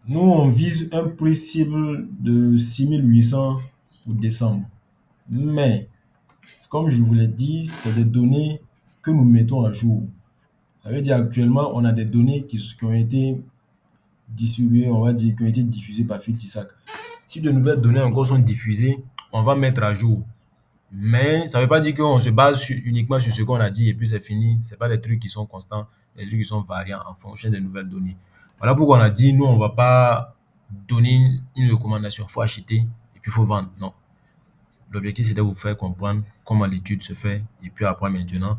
Nous, on vise un prix cible de 6800 pour décembre. Mais comme je vous l'ai dit, c'est des données que nous mettons à jour. Ça veut dire actuellement, on a des données qui ont été distribuées, on va dire, qui ont été diffusées par Filtisac. Si de nouvelles données encore sont diffusées, on va mettre à jour. Mais ça ne veut pas dire qu'on se base uniquement sur ce qu'on a dit et puis c'est fini. Ce pas des trucs qui sont constants, des trucs qui sont variants en fonction des nouvelles données. Voilà pourquoi on a dit, nous, on ne va pas donner une recommandation. Il faut acheter et puis il faut vendre. Non. L'objectif, c'est de vous faire comprendre comment l'étude se fait. Et puis après, maintenant,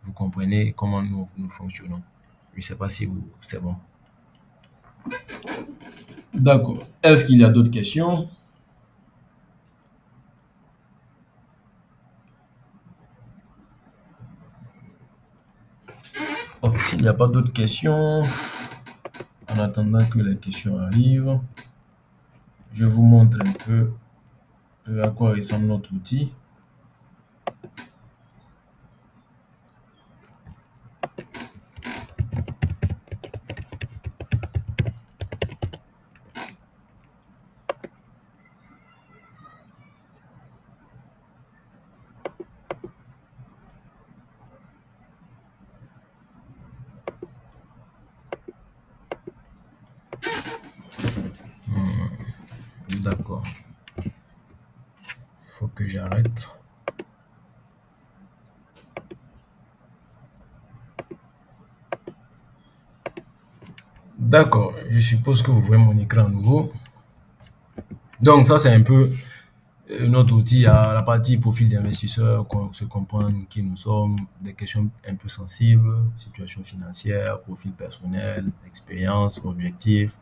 vous comprenez comment nous fonctionnons. Je ne sais pas si c'est bon. D'accord. Est-ce qu'il y a d'autres questions? Bon, s'il n'y a pas d'autres questions, en attendant que les questions arrivent, je vous montre un peu à quoi ressemble notre outil. D'accord. Faut que j'arrête. D'accord. Je suppose que vous voyez mon écran à nouveau. Donc, ça, c'est un peu notre outil à la partie profil d'investisseur, se comprendre qui nous sommes, des questions un peu sensibles, situation financière, profil personnel, expérience, objectif,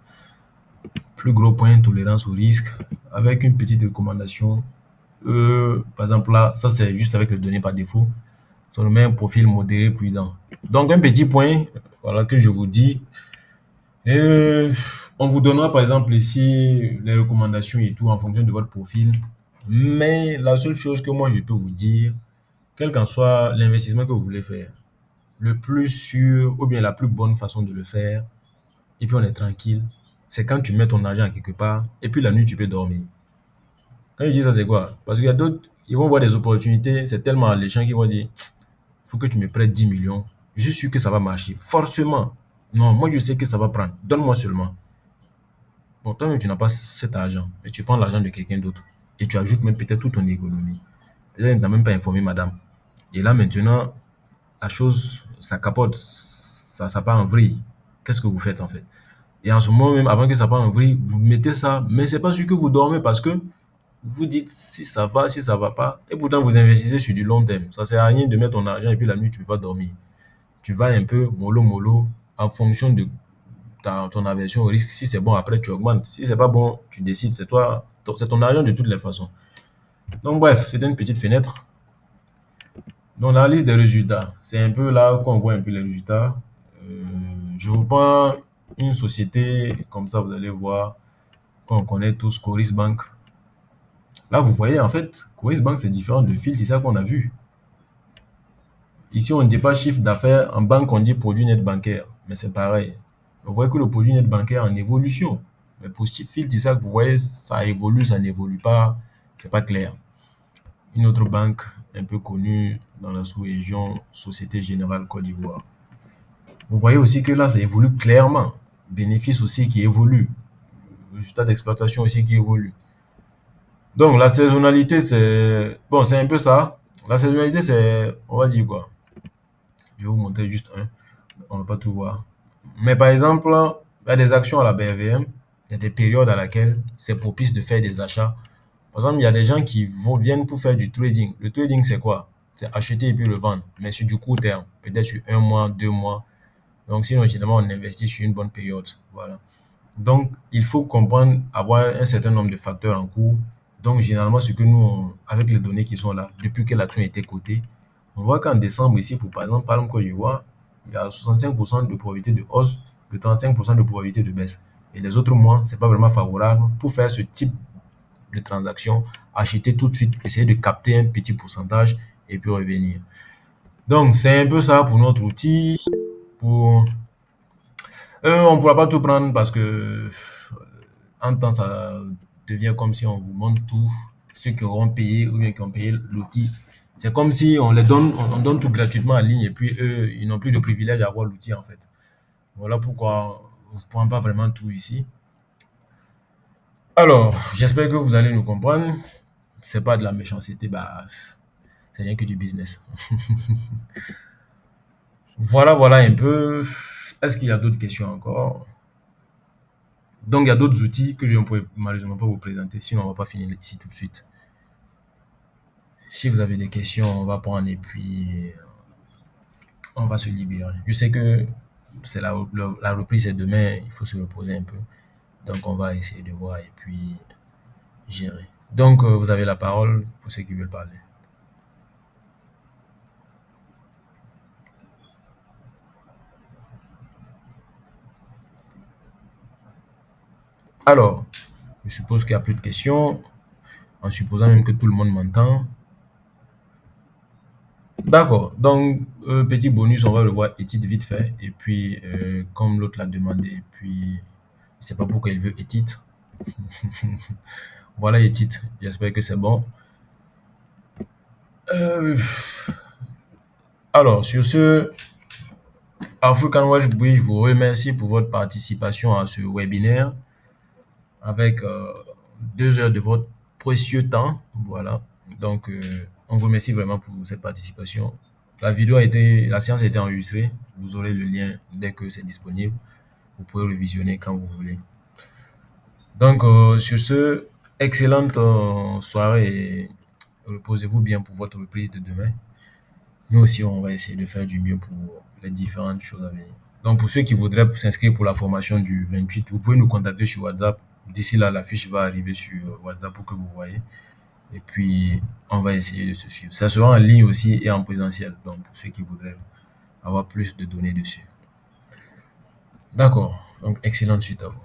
plus gros point, tolérance au risque, avec une petite recommandation. Par exemple, là, ça c'est juste avec les données par défaut. Ça nous met un profil modéré, prudent. Donc, un petit point, voilà, que je vous dis. Euh, on vous donnera par exemple ici les recommandations et tout en fonction de votre profil. Mais la seule chose que moi je peux vous dire, quel qu'en soit l'investissement que vous voulez faire, le plus sûr ou bien la plus bonne façon de le faire, et puis on est tranquille, c'est quand tu mets ton argent quelque part et puis la nuit tu peux dormir. Quand je dis ça, c'est quoi? Parce qu'il y a d'autres, ils vont voir des opportunités, c'est tellement alléchant qu'ils vont dire, il faut que tu me prêtes 10 millions. Je suis sûr que ça va marcher. Forcément. Non, moi je sais que ça va prendre. Donne-moi seulement. Bon, toi-même, tu n'as pas cet argent, mais tu prends l'argent de quelqu'un d'autre et tu ajoutes même peut-être toute ton économie. Peut-être elle ne t'a même pas informé, madame. Et là, maintenant, la chose, ça capote, ça part en vrille. Qu'est-ce que vous faites en fait? Et en ce moment même, avant que ça parte en vrille, vous mettez ça, mais c'est pas sûr que vous dormez parce que vous dites si ça va, si ça va pas. Et pourtant, vous investissez sur du long terme. Ça sert à rien de mettre ton argent et puis la nuit, tu peux pas dormir. Tu vas un peu mollo mollo en fonction de ton aversion au risque. Si c'est bon, après tu augmentes. Si c'est pas bon, tu décides. C'est toi, c'est ton argent de toutes les façons. Donc bref, c'était une petite fenêtre. Donc la liste des résultats, c'est un peu là qu'on voit un peu les résultats. Euh, je vous prends une société, comme ça vous allez voir, qu'on connaît tous, Coris Bank. Là, vous voyez, en fait, Coris Bank, c'est différent de Phil, c'est ça qu'on a vu. Ici, on ne dit pas chiffre d'affaires, en banque, on dit produit net bancaire, mais c'est pareil. Vous voyez que le produit net bancaire est en évolution. Mais pour Phil Tissac, vous voyez, ça évolue, ça n'évolue pas, c'est pas clair. Une autre banque un peu connue dans la sous-région, Société Générale Côte d'Ivoire. Vous voyez aussi que là, ça évolue clairement. Bénéfice aussi qui évolue. Résultat d'exploitation aussi qui évolue. Donc, la saisonnalité, c'est... Bon, c'est un peu ça. La saisonnalité, c'est... On va dire quoi? Je vais vous montrer juste un. On ne va pas tout voir. Mais par exemple, il y a des actions à la BVM. Il y a des périodes à laquelle c'est propice de faire des achats. Par exemple, il y a des gens qui viennent pour faire du trading. Le trading, c'est quoi? C'est acheter et puis le vendre, mais sur du court terme. Peut-être sur un mois, 2 mois. Donc, sinon, généralement, on investit sur une bonne période. Voilà. Donc, il faut comprendre, avoir un certain nombre de facteurs en cours. Donc, généralement, ce que nous, avec les données qui sont là, depuis que l'action a été cotée, on voit qu'en décembre, ici, pour par exemple, Côte d'Ivoire, il y a 65% de probabilité de hausse, de 35% de probabilité de baisse. Et les autres mois, c'est pas vraiment favorable pour faire ce type de transaction, acheter tout de suite, essayer de capter un petit pourcentage et puis revenir. Donc, c'est un peu ça pour notre outil. Pour on ne pourra pas tout prendre parce que en temps, ça devient comme si on vous montre tout. Ceux qui auront payé ou bien qui ont payé l'outil. C'est comme si on les donne, on donne tout gratuitement en ligne et puis eux, ils n'ont plus de privilège à avoir l'outil en fait. Voilà pourquoi on ne prend pas vraiment tout ici. Alors, j'espère que vous allez nous comprendre. C'est pas de la méchanceté, bah, c'est rien que du business. Voilà, voilà un peu. Est-ce qu'il y a d'autres questions encore? Donc, il y a d'autres outils que je ne pourrais malheureusement pas vous présenter, sinon on ne va pas finir ici tout de suite. Si vous avez des questions, on va prendre et puis on va se libérer. Je sais que c'est la reprise est demain, il faut se reposer un peu. Donc, on va essayer de voir et puis gérer. Donc, vous avez la parole pour ceux qui veulent parler. Alors, je suppose qu'il n'y a plus de questions, en supposant même que tout le monde m'entend. D'accord. Donc, petit bonus, on va le voir étude vite fait. Et puis, comme l'autre l'a demandé, et puis, je sais pas pourquoi il veut étude. Voilà étude. J'espère que c'est bon. Euh, alors, sur ce, African Watch Bridge vous remercie pour votre participation à ce webinaire avec 2 heures de votre précieux temps. Voilà. Donc, on vous remercie vraiment pour cette participation. La séance a été enregistrée. Vous aurez le lien dès que c'est disponible. Vous pouvez le visionner quand vous voulez. Donc, sur ce, excellente soirée et reposez-vous bien pour votre reprise de demain. Nous aussi, on va essayer de faire du mieux pour les différentes choses à venir. Donc, pour ceux qui voudraient s'inscrire pour la formation du 28, vous pouvez nous contacter sur WhatsApp. D'ici là, la fiche va arriver sur WhatsApp pour que vous voyez. Et puis, on va essayer de se suivre. Ça sera en ligne aussi et en présentiel. Donc, pour ceux qui voudraient avoir plus de données dessus. D'accord. Donc, excellente suite à vous.